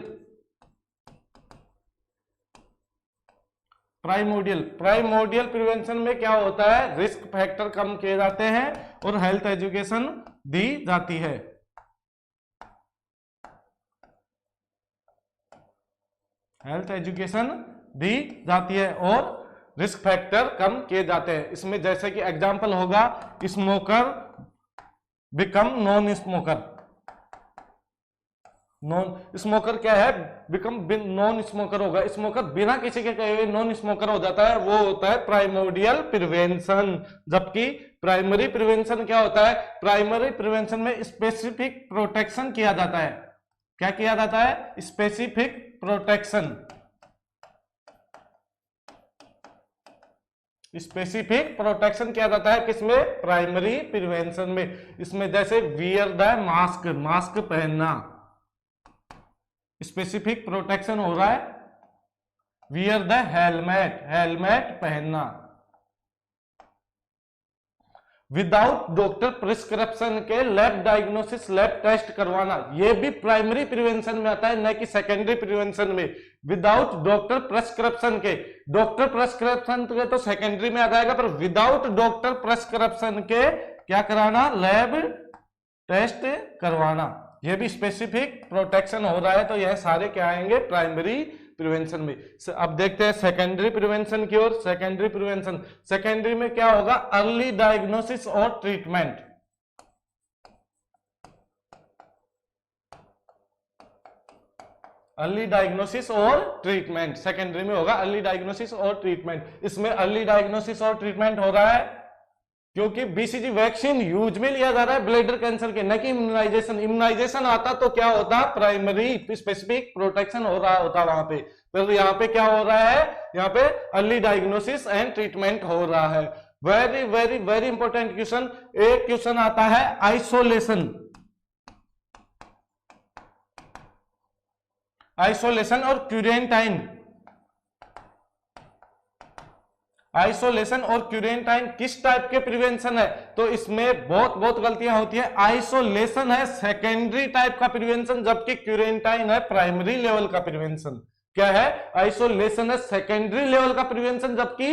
प्राइमोडियल प्रिवेंशन में क्या होता है, रिस्क फैक्टर कम किए जाते हैं और हेल्थ एजुकेशन दी जाती है। हेल्थ एजुकेशन दी जाती है और रिस्क फैक्टर कम किए जाते हैं। इसमें जैसे कि एग्जांपल होगा smoker become non smoker. Non smoker क्या है, बिकम नॉन स्मोकर होगा, स्मोकर बिना किसी के कहे हुए नॉन स्मोकर हो जाता है, वो होता है प्राइमोडियल प्रिवेंशन। जबकि प्राइमरी प्रिवेंशन क्या होता है, प्राइमरी प्रिवेंशन में स्पेसिफिक प्रोटेक्शन किया जाता है। क्या किया जाता है, स्पेसिफिक प्रोटेक्शन, स्पेसिफिक प्रोटेक्शन किया जाता है किसमें, प्राइमरी प्रिवेंशन में। इसमें जैसे वियर द मास्क, मास्क पहनना, स्पेसिफिक प्रोटेक्शन हो रहा है। वियर द हेलमेट, हेलमेट पहनना। विदाउट डॉक्टर प्रिस्क्रिप्शन के लैब डायग्नोसिस, लैब टेस्ट करवाना, यह भी प्राइमरी प्रिवेंशन में आता है, न कि सेकेंडरी प्रिवेंशन में। विदाउट डॉक्टर प्रिस्क्रिप्शन के, डॉक्टर प्रिस्क्रिप्शन के तो सेकेंडरी में आ जाएगा, पर विदाउट डॉक्टर प्रिस्क्रिप्शन के क्या कराना, लैब टेस्ट करवाना, यह भी स्पेसिफिक प्रोटेक्शन हो रहा है। तो यह सारे क्या आएंगे, प्राइमरी प्रिवेंशन में। अब देखते हैं सेकेंडरी प्रिवेंशन की ओर। सेकेंडरी प्रिवेंशन, सेकेंडरी में क्या होगा, अर्ली डायग्नोसिस और ट्रीटमेंट। अर्ली डायग्नोसिस और ट्रीटमेंट सेकेंडरी में होगा, अर्ली डायग्नोसिस और ट्रीटमेंट। इसमें अर्ली डायग्नोसिस और ट्रीटमेंट हो रहा है क्योंकि बीसीजी वैक्सीन यूज में लिया जा रहा है ब्लैडर कैंसर के, न कि इम्यूनाइजेशन। इम्यूनाइजेशन आता तो क्या होता, प्राइमरी स्पेसिफिक प्रोटेक्शन हो रहा होता वहां पे, पर यहाँ पे क्या हो रहा है, यहाँ पे अर्ली डायग्नोसिस एंड ट्रीटमेंट हो रहा है। Very very very important question, एक क्वेश्चन आता है आइसोलेशन, आइसोलेशन और क्यूरेंटाइन। आइसोलेशन और क्यूरेंटाइन किस टाइप के प्रिवेंशन है, तो इसमें बहुत गलतियां होती है। आइसोलेशन है सेकेंडरी टाइप का प्रिवेंशन, जबकि क्यूरेंटाइन है प्राइमरी लेवल का प्रिवेंशन। क्या है, आइसोलेशन है सेकेंडरी लेवल का प्रिवेंशन, जबकि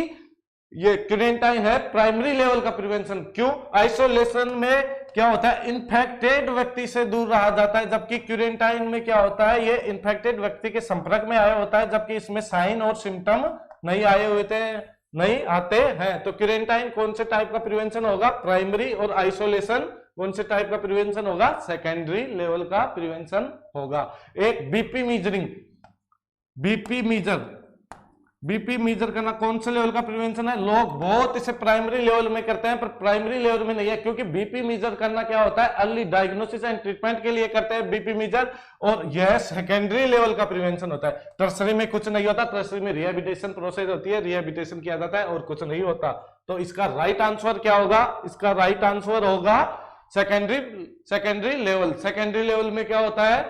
ये क्यूरेंटाइन है प्राइमरी लेवल का प्रिवेंशन। क्यों, आइसोलेशन में क्या होता है, इन्फेक्टेड व्यक्ति से दूर रहा जाता है, जबकि क्यूरेंटाइन में क्या होता है, ये इन्फेक्टेड व्यक्ति के संपर्क में आया होता है, जबकि इसमें साइन और सिम्टम नहीं आए हुए थे, नहीं आते हैं। तो क्यूरेंटाइन कौन से टाइप का प्रिवेंशन होगा, प्राइमरी, और आइसोलेशन कौन से टाइप का प्रिवेंशन होगा, सेकेंडरी लेवल का प्रिवेंशन होगा। एक बीपी मीजरिंग, बीपी मीजर करना कौन से लेवल का प्रिवेंशन है, लोग बहुत इसे प्राइमरी लेवल में करते हैं, पर प्राइमरी लेवल में नहीं है, क्योंकि बीपी मीजर करना क्या होता है, अर्ली डायग्नोसिस एंड ट्रीटमेंट के लिए करते हैं बीपी मीजर, और यह सेकेंडरी लेवल का प्रिवेंशन होता है। टर्सरी में कुछ नहीं होता, टर्सरी में रिहेबिलिटेशन प्रोसेस होती है, रिहेबिलिटेशन किया जाता है और कुछ नहीं होता। तो इसका राइट आंसर क्या होगा, इसका राइट आंसर होगा सेकेंडरी लेवल। सेकेंडरी लेवल में क्या होता है,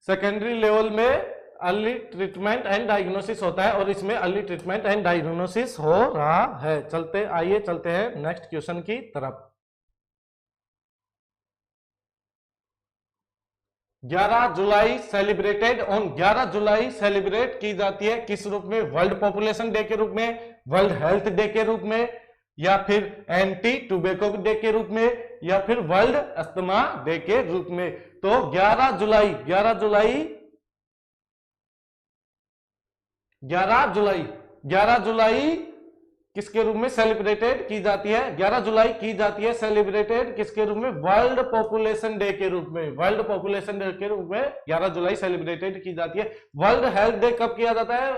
सेकेंडरी लेवल में अर्ली ट्रीटमेंट एंड डायग्नोसिस होता है, और इसमें अर्ली ट्रीटमेंट एंड डायग्नोसिस हो रहा है। आइए चलते हैं नेक्स्ट क्वेश्चन की तरफ। 11 जुलाई सेलिब्रेटेड ऑन, 11 जुलाई सेलिब्रेट की जाती है किस रूप में, वर्ल्ड पॉपुलेशन डे के रूप में, वर्ल्ड हेल्थ डे के रूप में, या फिर एंटी टोबैको डे के रूप में, या फिर वर्ल्ड अस्थमा डे के रूप में। तो 11 जुलाई किसके रूप में सेलिब्रेटेड की जाती है, 11 जुलाई की जाती है सेलिब्रेटेड किसके रूप में, वर्ल्ड पॉपुलेशन डे के रूप में। वर्ल्ड पॉपुलेशन डे के रूप में 11 जुलाई सेलिब्रेटेड की जाती है। वर्ल्ड हेल्थ डे कब किया जाता है,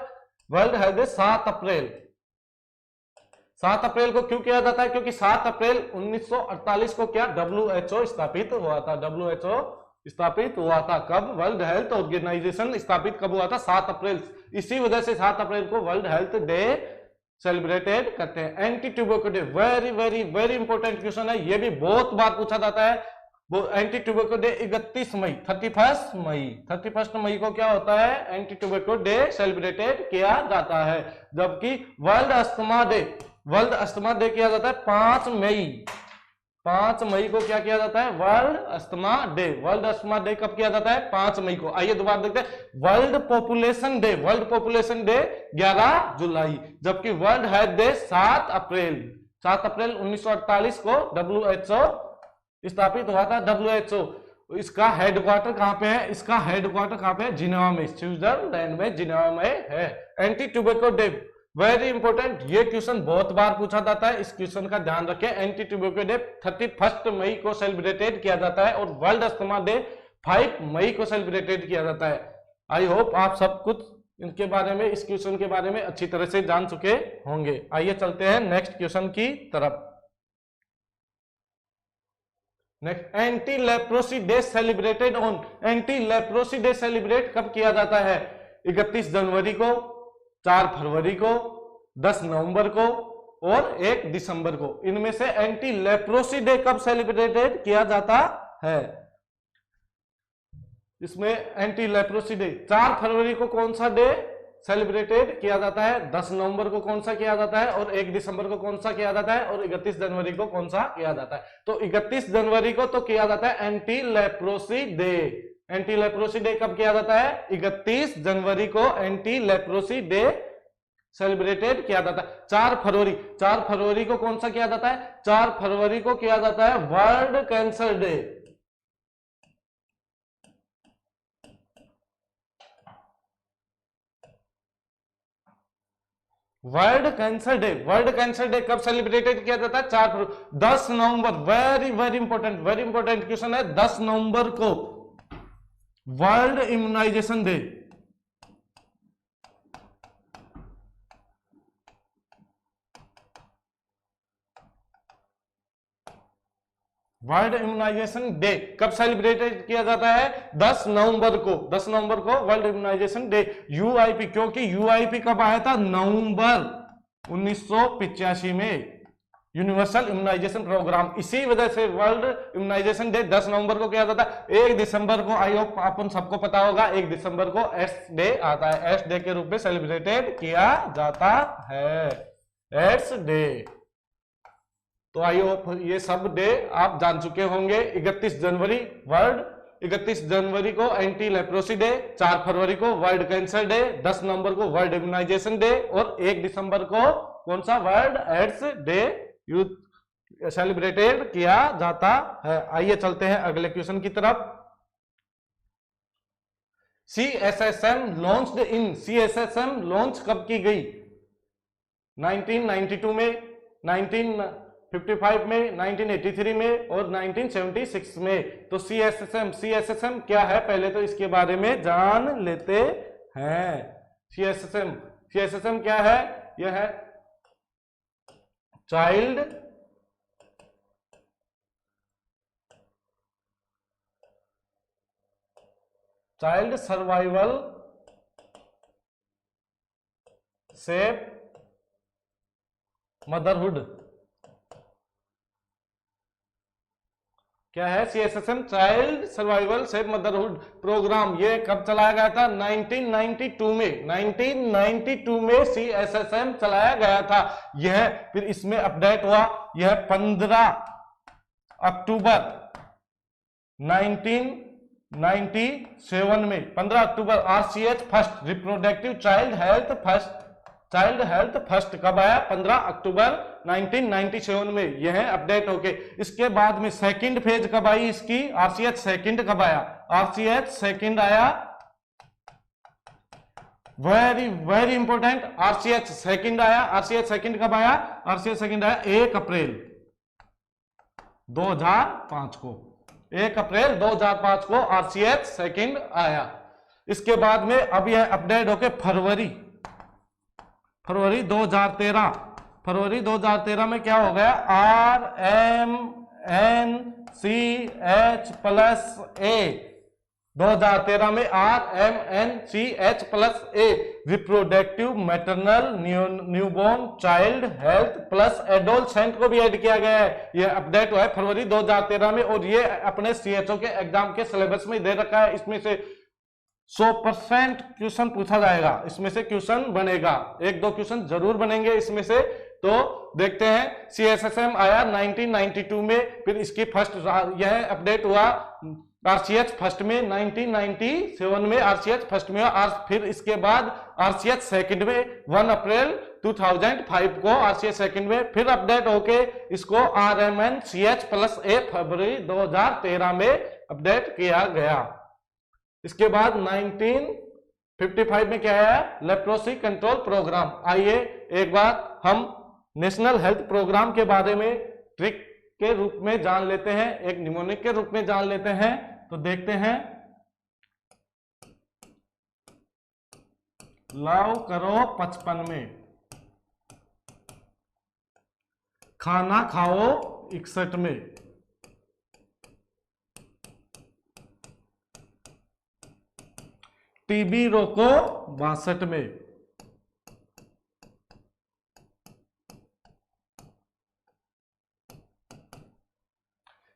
वर्ल्ड हेल्थ डे 7 अप्रैल। 7 अप्रैल को क्यों किया जाता है, क्योंकि 7 अप्रैल 1948 को क्या, WHO स्थापित हुआ था, WHO स्थापित हुआ था। कब? वर्ल्ड हेल्थ ऑर्गेनाइजेशन स्थापित कब हुआ था? 7 अप्रैल। इसी वजह से 7 अप्रैल को वर्ल्ड हेल्थ डे सेलिब्रेटेड करते हैं। Anti tobacco day, very very very important question है, ये भी बहुत बार पूछा जाता है। वो एंटी टोबैको डे 31 मई, 31 मई को क्या होता है? एंटी टोबैको डे सेलिब्रेटेड किया जाता है। जबकि वर्ल्ड अस्थमा डे किया जाता है 5 मई। 5 मई को क्या किया जाता है? वर्ल्ड अस्थमा डे कब किया जाता है? 5 मई को। आइए दोबारा देखते हैं। वर्ल्ड पॉपुलेशन डे 11 जुलाई। जबकि वर्ल्ड हेल्थ डे 7 अप्रैल 1948 को WHO स्थापित हुआ था। WHO इसका हेडक्वार्टर कहां पे है? इसका हेडक्वार्टर कहां पे है? जिनेवा में, स्विट्जरलैंड में जिनेवा में है। Anti tobacco day very important, ये क्वेश्चन बहुत बार पूछा जाता है, इस क्वेश्चन का ध्यान रखें। एंटी टोबैको डे 31 मई को सेलिब्रेटेड किया जाता है और वर्ल्ड अस्थमा डे 5 मई को सेलिब्रेटेड किया जाता है। आई होप आप सब कुछ इनके बारे में, इस क्वेश्चन के बारे में अच्छी तरह से जान चुके होंगे। आइए चलते हैं नेक्स्ट क्वेश्चन की तरफ। Next, anti leprosy day celebrated on. Anti leprosy day celebrate कब किया जाता है? 31 जनवरी को, 4 फरवरी को, 10 नवंबर को और 1 दिसंबर को। इनमें से एंटी लेप्रोसी डे कब सेलिब्रेटेड किया जाता है? इसमें एंटी लेप्रोसी डे 4 फरवरी को कौन सा डे सेलिब्रेटेड किया जाता है? 10 नवंबर को कौन सा किया जाता है? और 1 दिसंबर को कौन सा किया जाता है? और 31 जनवरी को कौन सा किया जाता है? तो 31 जनवरी को तो किया जाता है anti leprosy day. Anti leprosy day कब किया जाता है? 31 जनवरी को एंटी लेप्रोसी डे सेलिब्रेटेड किया जाता है। 4 फरवरी को कौन सा किया जाता है? 4 फरवरी को किया जाता है world cancer day. World cancer day कब सेलिब्रेटेड किया जाता है? 4 फरवरी। 10 नवंबर, वेरी वेरी इंपॉर्टेंट क्वेश्चन है। 10 नवंबर को world immunization day. World immunization day कब सेलिब्रेटेड किया जाता है? 10 नवंबर को। 10 नवंबर को वर्ल्ड इम्यूनाइजेशन डे। यूआईपी, क्योंकि यूआईपी कब आया था? नवंबर 1985 में, यूनिवर्सल इम्यूनाइजेशन प्रोग्राम। इसी वजह से वर्ल्ड इम्यूनाइजेशन डे 10 नवंबर को किया जाता है। 1 दिसंबर को, आई होप अपन सबको पता होगा, 1 दिसंबर को एड्स डे आता है। एड्स डे के रूप में सेलिब्रेटेड किया जाता है, एड्स डे। तो आई होप ये सब डे आप जान चुके होंगे। 31 जनवरी वर्ल्ड, 31 जनवरी को एंटी लेप्रोसी डे, 4 फरवरी को वर्ल्ड कैंसर डे, 10 नवंबर को वर्ल्ड इम्यूनाइजेशन डे और 1 दिसंबर को कौन सा? World AIDS day youth celebrated किया जाता है। आइए चलते हैं अगले क्वेश्चन की तरफ। CSSM लॉन्च कब की गई? 1992 में, 1955 में, 1983 में और 1976 में। तो CSSM क्या है? पहले तो इसके बारे में जान लेते हैं। CSSM क्या है? यह है चाइल्ड सर्वाइवल सेफ मदरहुड। क्या है? CSSM child survival safe motherhood programme. ये कब चलाया गया था? 1992 में। 1992 में CSSM चलाया गया था। यह फिर इसमें अपडेट हुआ। यह 15 अक्टूबर 1997 में, 15 अक्टूबर RCH first, reproductive child health first कब आया? 15 अक्टूबर 1997 में। यह अपडेट होके इसके बाद में सेकंड फेज कब आई इसकी? RCH सेकंड कब आया? RCH सेकंड आया, very very important, RCH second आया। RCH सेकंड कब आया? RCH सेकंड आया 1 अप्रैल 2005 को। 1 अप्रैल 2005 को RCH सेकंड आया। इसके बाद में अब यह अपडेट होके फरवरी 2013 में क्या हो गया? RMN CH+A 2013 में RMNCH+A reproductive maternal newborn child health plus adolescent को भी ऐड किया गया है। ये अपडेट हुआ है फरवरी 2013 में और ये अपने CHO के एग्जाम के सिलेबस में दे रखा है। इसमें से 100% क्वेश्चन पूछा जाएगा, इसमें से क्वेश्चन बनेगा, एक दो क्वेश्चन जरूर बनेंगे इसमें से। तो देखते हैं CSSM आया 1992 में, फिर इसकी फर्स्ट यह अपडेट हुआ RCH फर्स्ट में 1997 में RCH फर्स्ट में हुआ, फिर इसके बाद RCH सेकंड में 1 अप्रैल 2005 को RCH सेकंड में, फिर अपडेट होके इसको RMNCH+A फरवरी 2013 में अपडेट किया गया। इसके बाद 1955 में क्या है, लेप्रोसी कंट्रोल प्रोग्राम। आइए एक बार हम नेशनल हेल्थ प्रोग्राम के बारे में ट्रिक के रूप में जान लेते हैं, एक निमोनिक के रूप में जान लेते हैं। तो देखते हैं, लव करो 55 में, खाना खाओ 61 में, टीबी रोको 62 में,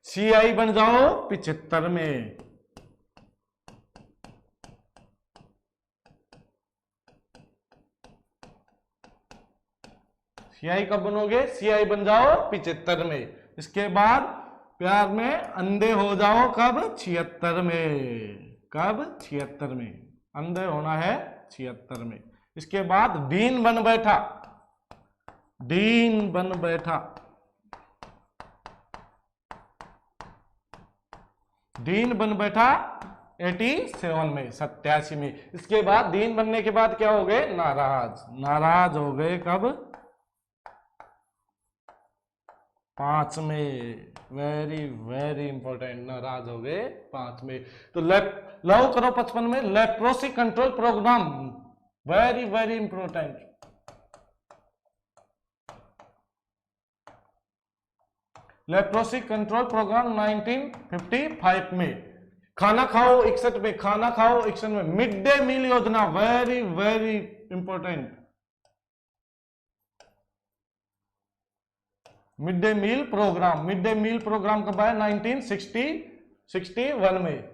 CI बन जाओ 75 में, CI कब बनोगे, CI बन जाओ 75 में। इसके बाद प्यार में अंधे हो जाओ कब, 76 में। कब, 76 में अंधे होना है, 76 में। इसके बाद डीन बन बैठा, डीन बन बैठा, डीन बन बैठा 87 में, 87 में। इसके बाद डीन बनने के बाद क्या हो गए, नाराज, नाराज हो गए कब, 5 में। वेरी वेरी इंपॉर्टेंट, नाराज हो गए 5 में। तो लव करो 55 में leprosy control programme, very very important. Leprosy control programme 1955 में। खाना खाओ 61 में, खाना खाओ 61 में। मिड डे मील योजना, very very important. Mid day meal programme, mid day meal programme कब आया, 1961 में।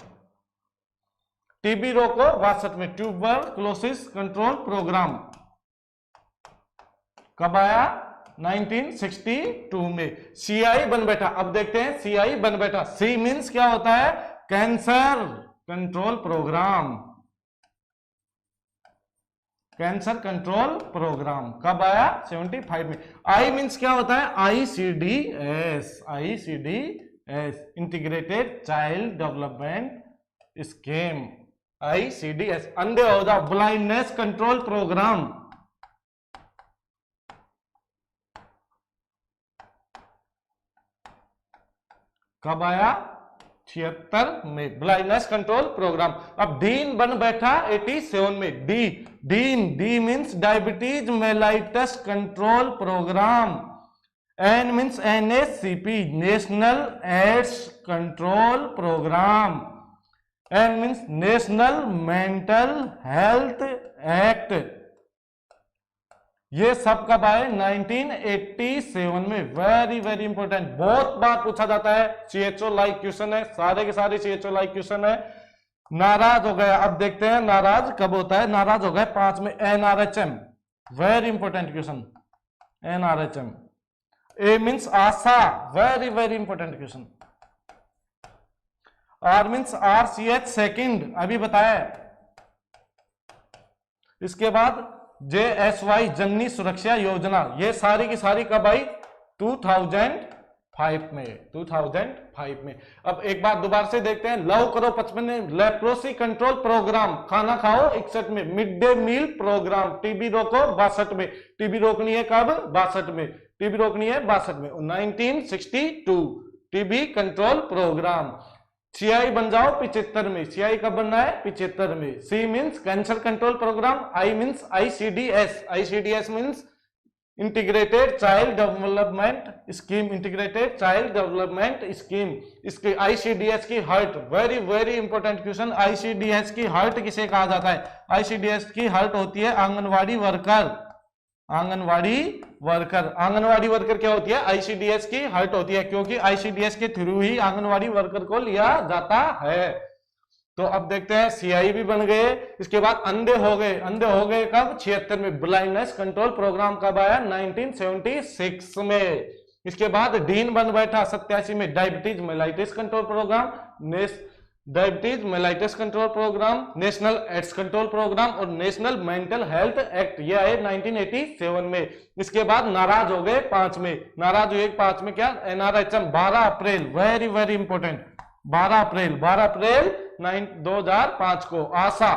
टीबी रोको 62 में, ट्यूबरक्लोसिस कंट्रोल प्रोग्राम कब आया, 1962 में। CI बन बैठा, अब देखते हैं CI बन बैठा। C मीन्स क्या होता है, cancer control programme, cancer control programme कब आया, 75 में। I मीन्स क्या होता है, ICDS, ICDS integrated child development scheme, ICDS। अंधे हो जाओ, ब्लाइंडनेस कंट्रोल प्रोग्राम कब आया, 76 में, ब्लाइंडनेस कंट्रोल प्रोग्राम। अब डीन बन बैठा 87 में। D means diabetes mellitus control programme. N means NACP, national AIDS control programme. N means national mental health act. ये सब कब आए, 1987 में। वेरी वेरी इंपॉर्टेंट, बहुत बार पूछा जाता है, CHO लाइक क्वेश्चन है, सारे के सारे CHO लाइक क्वेश्चन है। नाराज हो गया, अब देखते हैं नाराज कब होता है। नाराज हो गए 5 में, NRHM, very important question, NRHM। A means Asha, very very important question. R means RCH second, अभी बताया। इसके बाद JSY जननी सुरक्षा योजना, ये सारी की सारी कब आई, 2005 में, 2005 में। अब एक बार दोबारा से देखते हैं, लव करो 55 में, लेप्रोसी कंट्रोल प्रोग्राम, खाना खाओ 61 में, mid day meal programme, TB रोको 62 में। टीबी रोकनी है कब, 62 में, टीबी रोकनी है 62 में। 1962 टीबी कंट्रोल प्रोग्राम। CI बन जाओ 75 में, CI कब बनना है, 75 में। C means cancer control programme, I means ICDS, ICDS means integrated child development scheme, integrated child development scheme, इसकी आईसीडीएस की heart, very very important question, ICDS की हर्ट किसे कहा जाता है? आईसीडीएस की हर्ट होती है anganwadi worker, anganwadi worker, anganwadi worker क्या होती है? आईसीडीएस की हर्ट होती है, क्योंकि आईसीडीएस के थ्रू ही आंगनवाड़ी वर्कर को लिया जाता है। तो अब देखते हैं सीआई भी बन गए। इसके बाद अंधे हो गए, अंधे हो गए कब? 76 में। ब्लाइंडनेस कंट्रोल प्रोग्राम कब आया? 1976 में। इसके बाद डीन बन बैठा 87 में, diabetes mellitus control programme, diabetes mellitus control programme, national AIDS control programme और नेशनल मेंटल हेल्थ एक्ट, ये आए 1987 में। इसके बाद नाराज हो गए 5 में, नाराज हुए 5 में क्या? एनआरएचएम 12 अप्रैल, वेरी वेरी इंपॉर्टेंट, 12 अप्रैल 2005 को। आशा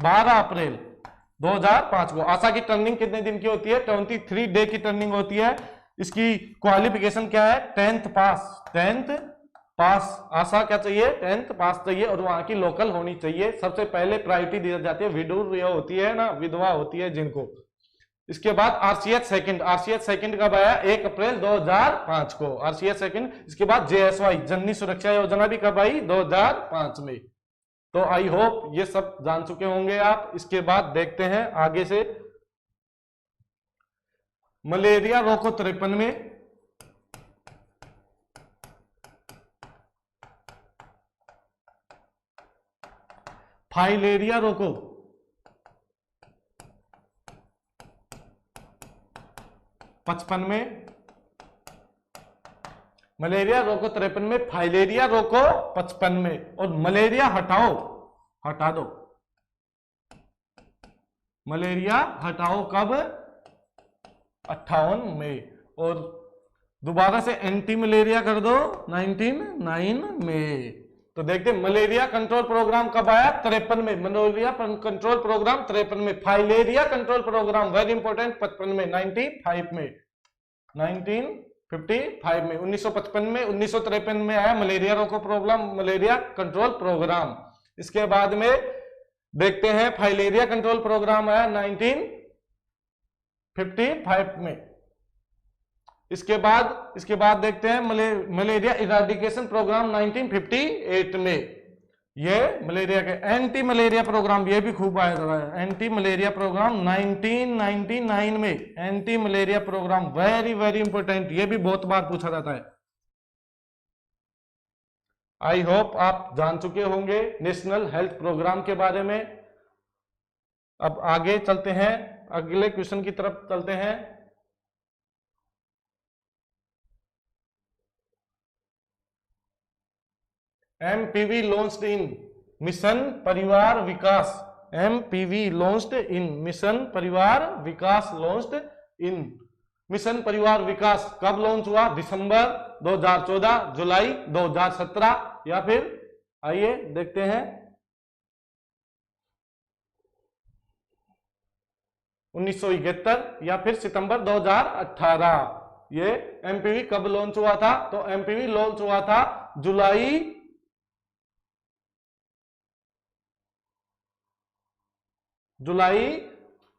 12 अप्रैल 2005 को। आशा की टर्निंग कितने दिन की होती है? 23 डे की टर्निंग होती है। इसकी क्वालिफिकेशन क्या है? 10th पास, 10th पास। आशा क्या चाहिए? 10th पास चाहिए और वहां की लोकल होनी चाहिए। सबसे पहले प्रायोरिटी दी जाती है विडोर होती है ना, विधवा होती है जिनको। इसके बाद आरसीएच सेकंड, आरसीएच सेकंड कब आया? 1 अप्रैल 2005 को, आरसीएच सेकंड। इसके बाद जेएसवाई जननी सुरक्षा योजना भी कब आई? 2005 में। तो आई होप ये सब जान चुके होंगे आप। इसके बाद देखते हैं आगे से, मलेरिया रोको 53 में, फाइलेरिया रोको 55 में, मलेरिया रोको 53 में, फाइलेरिया रोको 55 में, और मलेरिया हटाओ, हटा दो, मलेरिया हटाओ कब? 58 में। और दोबारा से एंटी मलेरिया कर दो 1909 में। तो देखते हैं मलेरिया कंट्रोल प्रोग्राम कब आया? 53 में। मलेरिया कंट्रोल प्रोग्राम 53 में। Filaria control programme very important 55 में, 95 में, 1955 में। 1955 में, 1953 में आया मलेरिया रोको प्रोग्राम, मलेरिया कंट्रोल प्रोग्राम। इसके बाद में देखते हैं फाइलेरिया कंट्रोल प्रोग्राम आया 1955 में। इसके बाद देखते हैं मलेरिया इराडिकेशन प्रोग्राम 1958 में। ये मलेरिया के एंटी मलेरिया प्रोग्राम, ये भी खूब आया था, एंटी मलेरिया प्रोग्राम 1999 में। Anti malaria programme very very important, ये भी बहुत बार पूछा जाता है। आई होप आप जान चुके होंगे नेशनल हेल्थ प्रोग्राम के बारे में। अब आगे चलते हैं, अगले क्वेश्चन की तरफ चलते हैं। एमपीवी लॉन्च्ड इन मिशन परिवार विकास, एमपीवी लॉन्च्ड इन मिशन परिवार विकास, लॉन्च्ड इन मिशन परिवार विकास कब लॉन्च हुआ? दिसंबर 2014, जुलाई 2017, या फिर आइए देखते हैं 1971, या फिर सितंबर 2018। ये एमपीवी कब लॉन्च हुआ था? तो एमपीवी लॉन्च हुआ था जुलाई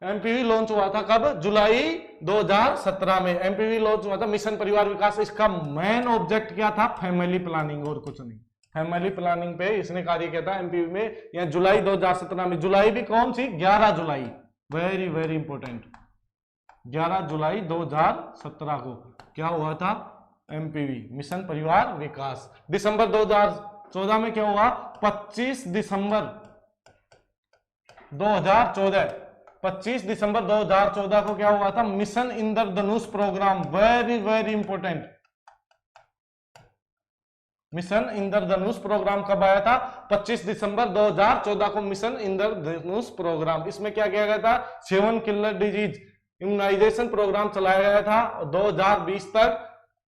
एमपीवी लॉन्च हुआ था कब? जुलाई 2017 में एमपीवी लॉन्च हुआ था, मिशन परिवार विकास। इसका मेन ऑब्जेक्ट क्या था? फैमिली प्लानिंग, और कुछ नहीं। फैमिली प्लानिंग पे इसने कार्य किया था एमपीवी में। या जुलाई 2017 में, जुलाई भी कौन सी? 11 जुलाई, वेरी वेरी इंपॉर्टेंट, 11 जुलाई 2017 को क्या हुआ था? एमपीवी मिशन परिवार विकास। दिसंबर 2014 में क्या हुआ? 25 दिसंबर 2014 को क्या हुआ था? Mission Indradhanush programme, very very important. Mission Indradhanush programme कब आया था? 25 दिसंबर 2014 को मिशन इंद्रधनुष प्रोग्राम। इसमें क्या किया गया था? 7 किलर डिजीज इम्यूनाइजेशन प्रोग्राम चलाया गया था 2020 तक।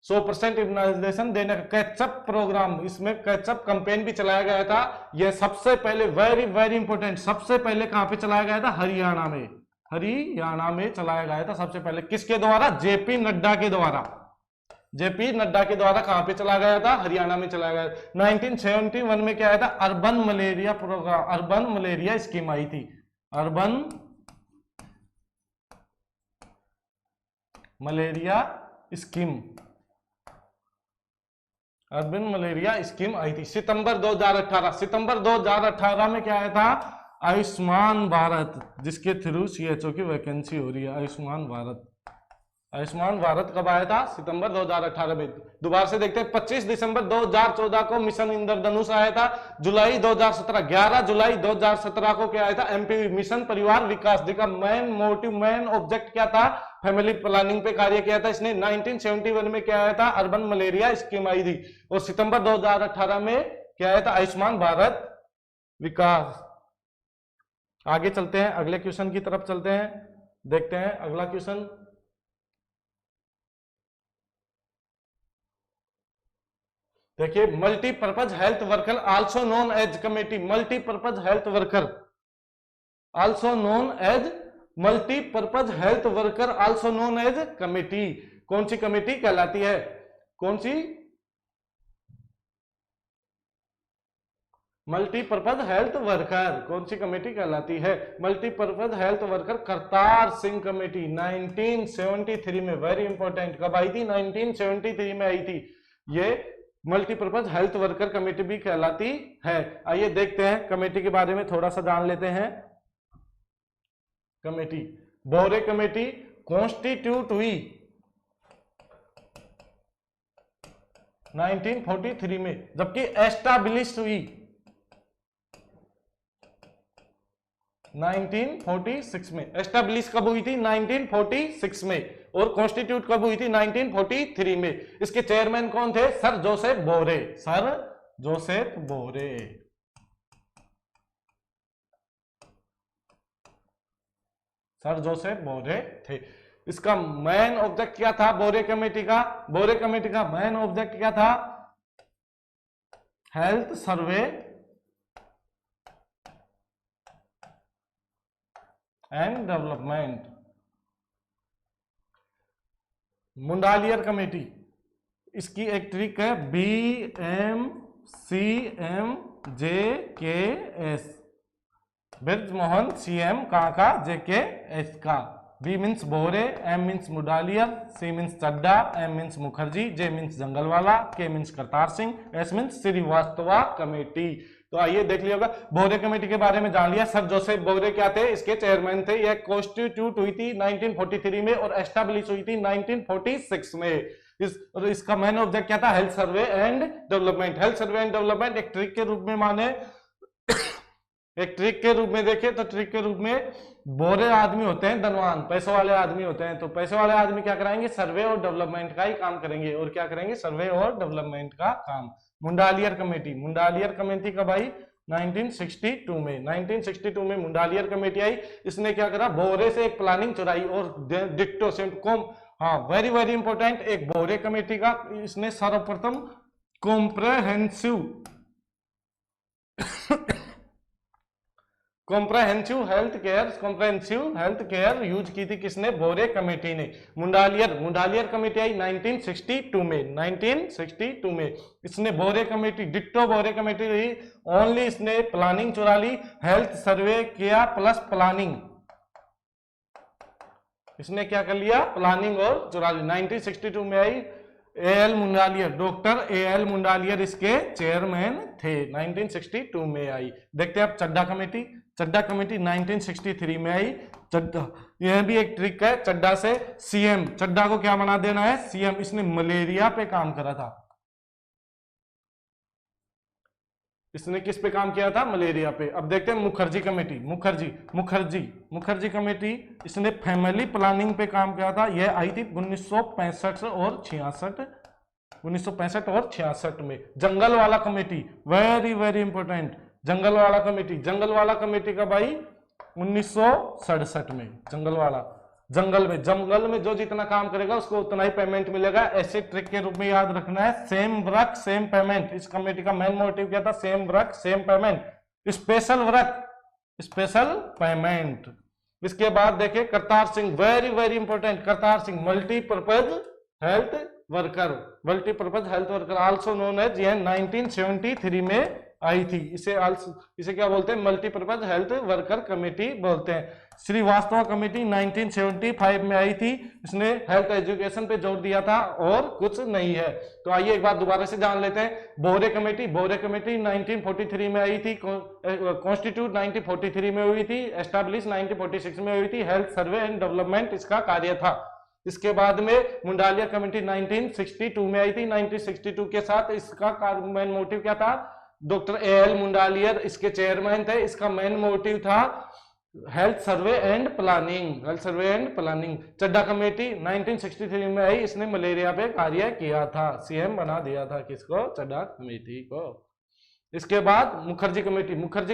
100% इम्यूनाइजेशन देने का कैचअप प्रोग्राम, इसमें कैचअप कैंपेन भी चलाया गया था। यह सबसे पहले वेरी वेरी इंपॉर्टेंट, सबसे पहले कहां पे चलाया गया था? हरियाणा में, हरियाणा में चलाया गया था सबसे पहले। किसके द्वारा? जेपी नड्डा के द्वारा। जेपी नड्डा के द्वारा कहां पे चला गया था? हरियाणा में चलाया गया। 1971 में क्या आया था? Urban malaria programme, urban malaria scheme आई थी। Urban malaria scheme, urban malaria scheme आई थी सितंबर 2018। सितंबर 2018 में क्या आया था? आयुष्मान भारत, जिसके थ्रू CHO की वैकेंसी हो रही है, आयुष्मान भारत। आयुष्मान भारत कब आया था? सितंबर 2018 में। दोबारा से देखते हैं, 25 दिसंबर 2014 को मिशन इंद्रधनुष आया था। जुलाई 2017, 11 जुलाई 2017 को क्या आया था? MP मिशन परिवार विकास। देखा, मेन मोटिव, मेन ऑब्जेक्ट क्या था? फैमिली प्लानिंग पे कार्य किया था इसने। 1971 में क्या आया था? अर्बन मलेरिया स्कीम आई थी। और सितंबर 2018 में क्या आया था? आयुष्मान भारत विकास। आगे चलते हैं, अगले क्वेश्चन की तरफ चलते हैं, देखते हैं अगला क्वेश्चन। देखिए, multipurpose health worker also known as committee, multipurpose health worker also known as, multipurpose health worker also known as committee, कौन सी कमेटी कहलाती है? कौन सी? मल्टीपर्पज हेल्थ वर्कर, कौन सी कमेटी कहलाती है? Multipurpose health worker Kartar Singh committee, 1973 में। वेरी इंपॉर्टेंट, कब आई थी? 1973 में आई थी। ये मल्टीपर्पज हेल्थ वर्कर कमेटी भी कहलाती है। आइए देखते हैं कमेटी के बारे में थोड़ा सा जान लेते हैं। कमेटी, बोरे कमेटी कॉन्स्टिट्यूट हुई 1943 में, जबकि एस्टैब्लिश हुई 1946 में। एस्टैब्लिश कब हुई थी? 1946 में। और कॉन्स्टिट्यूट कब हुई थी? 1943 में। इसके चेयरमैन कौन थे? सर जोसेफ बोरे, सर जोसेफ बोरे। सर जोसेफ बोरे थे। इसका मेन ऑब्जेक्ट क्या था बोरे कमेटी का? बोरे कमेटी का मेन ऑब्जेक्ट क्या था? Health survey and development. Mudaliar committee, इसकी एक ट्रिक है BMCMJKS, ब्रज मोहन CM का JKS का। B means Bhore, M means Mudaliar, C means Chadha, M means Mukherjee, J means Jungalwalla, K means Kartar Singh, S means Srivastava committee. तो आइए देख लिया, बोरे कमेटी के बारे में जान लिया। सर जोसेफ बोरे क्या थे? इसके चेयरमैन थे। यह कॉन्स्टिट्यूट हुई थी 1943 में और एस्टैब्लिश हुई थी 1946 में। इसका मेन ऑब्जेक्ट क्या था? Health survey and development. Health survey and development एक ट्रिक के रूप में माने, एक ट्रिक के रूप में देखे तो ट्रिक के रूप में बोरे आदमी होते हैं धनवान, पैसों वाले आदमी होते हैं। तो पैसे वाले आदमी क्या कराएंगे? सर्वे और डेवलपमेंट का ही काम करेंगे। और क्या करेंगे? सर्वे और डेवलपमेंट का काम। मुंडालियर कमेटी, मुंडालियर कमेटी कब आई? 1962 में। 1962 में मुंडालियर कमेटी आई। इसने क्या करा? बोरे से एक प्लानिंग चुराई और डिक्टो सेम कॉम, हाँ वेरी वेरी इंपॉर्टेंट, एक बोरे कमेटी का इसने सर्वप्रथम comprehensive comprehensive health care use की थी। किसने? बोरे कमेटी ने। मुंडालियर कमेटी आई 1962 में। 1962 में इसने बोरे कमेटी, डिक्टो बोरे कमेटी रही। ओनली इसने प्लानिंग चुरा ली, हेल्थ सर्वे किया प्लस प्लानिंग। इसने क्या कर लिया? प्लानिंग और चुरा ली। 1962 में आई। AL मुंडालियर, डॉक्टर AL मुंडालियर इसके चेयरमैन थे। 1962 में आई। देखते हैं आप चड्डा कमेटी। चड्डा कमेटी 1963 में आई। चड्डा, यह भी एक ट्रिक है चड्डा से। CM, चड्डा को क्या बना देना है? CM। इसने मलेरिया पे काम करा था। इसने किस पे काम किया था? मलेरिया पे। अब देखते हैं मुखर्जी कमेटी। मुखर्जी कमेटी, इसने फैमिली प्लानिंग पे काम किया था। यह आई थी 1965 और 66, 1965 और 66 में। जंगल वाला कमेटी, वेरी वेरी इंपॉर्टेंट, जंगल वाला कमेटी कब आई? 1967 में। जंगल में जो जितना काम करेगा उसको उतना ही पेमेंट मिलेगा। ऐसे ट्रिक के रूप में याद रखना है, सेम वर्क सेम पेमेंट। इस कमेटी का मेन मोटिव क्या था? Same work same payment, special work special payment. इसके बाद देखिए Kartar Singh, very very important, Kartar Singh multipurpose health worker also known as, यह 1973 में आई थी। इसे क्या बोलते हैं? मल्टीपर्पज हेल्थ वर्कर कमेटी बोलते हैं। श्रीवास्तव कमेटी 1975 में आई थी, इसने हेल्थ एजुकेशन पे जोर दिया था और कुछ नहीं है। तो आइए एक बार दोबारा से जान लेते हैं। बोरे कमेटी 1943 में आई थी, कॉन्स्टिट्यूट 1943 में हुई थी, एस्टैब्लिश 1946 में हुई थी, हेल्थ सर्वे एंड डेवलपमेंट इसका कार्य था। इसके बाद में मुंडालिया कमेटी 1962 में आई थी। 1962 के साथ इसका मेन मोटिव क्या था? डॉक्टर एल मुंडालियर इसके चेयरमैन थे। इसका मेन मोटिव था health survey and planning. Chadha committee 1963 में आई, इसने मलेरिया पे कार्य किया था, सीएम बना दिया था किसको? चड्डा कमेटी को। इसके बाद मुखर्जी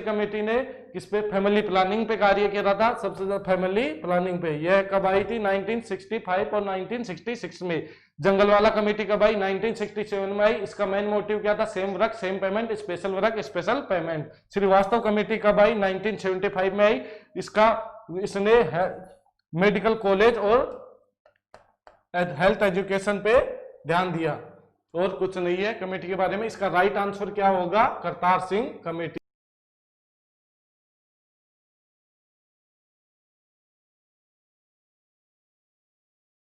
कमेटी ने किस पे? फैमिली प्लानिंग पे कार्य किया था, सबसे ज्यादा फैमिली प्लानिंग पे। यह कब आई थी? 1965 और 1966 में। जंगलवाला कमेटी कब आई? 1967 में आई। इसका मेन मोटिव क्या था? Same work same payment, special work special payment. Srivastava committee कब आई? 1975 में आई। इसने मेडिकल कॉलेज और हेल्थ एजुकेशन पे ध्यान दिया और कुछ नहीं है कमेटी के बारे में। इसका राइट आंसर क्या होगा? करतार सिंह कमेटी।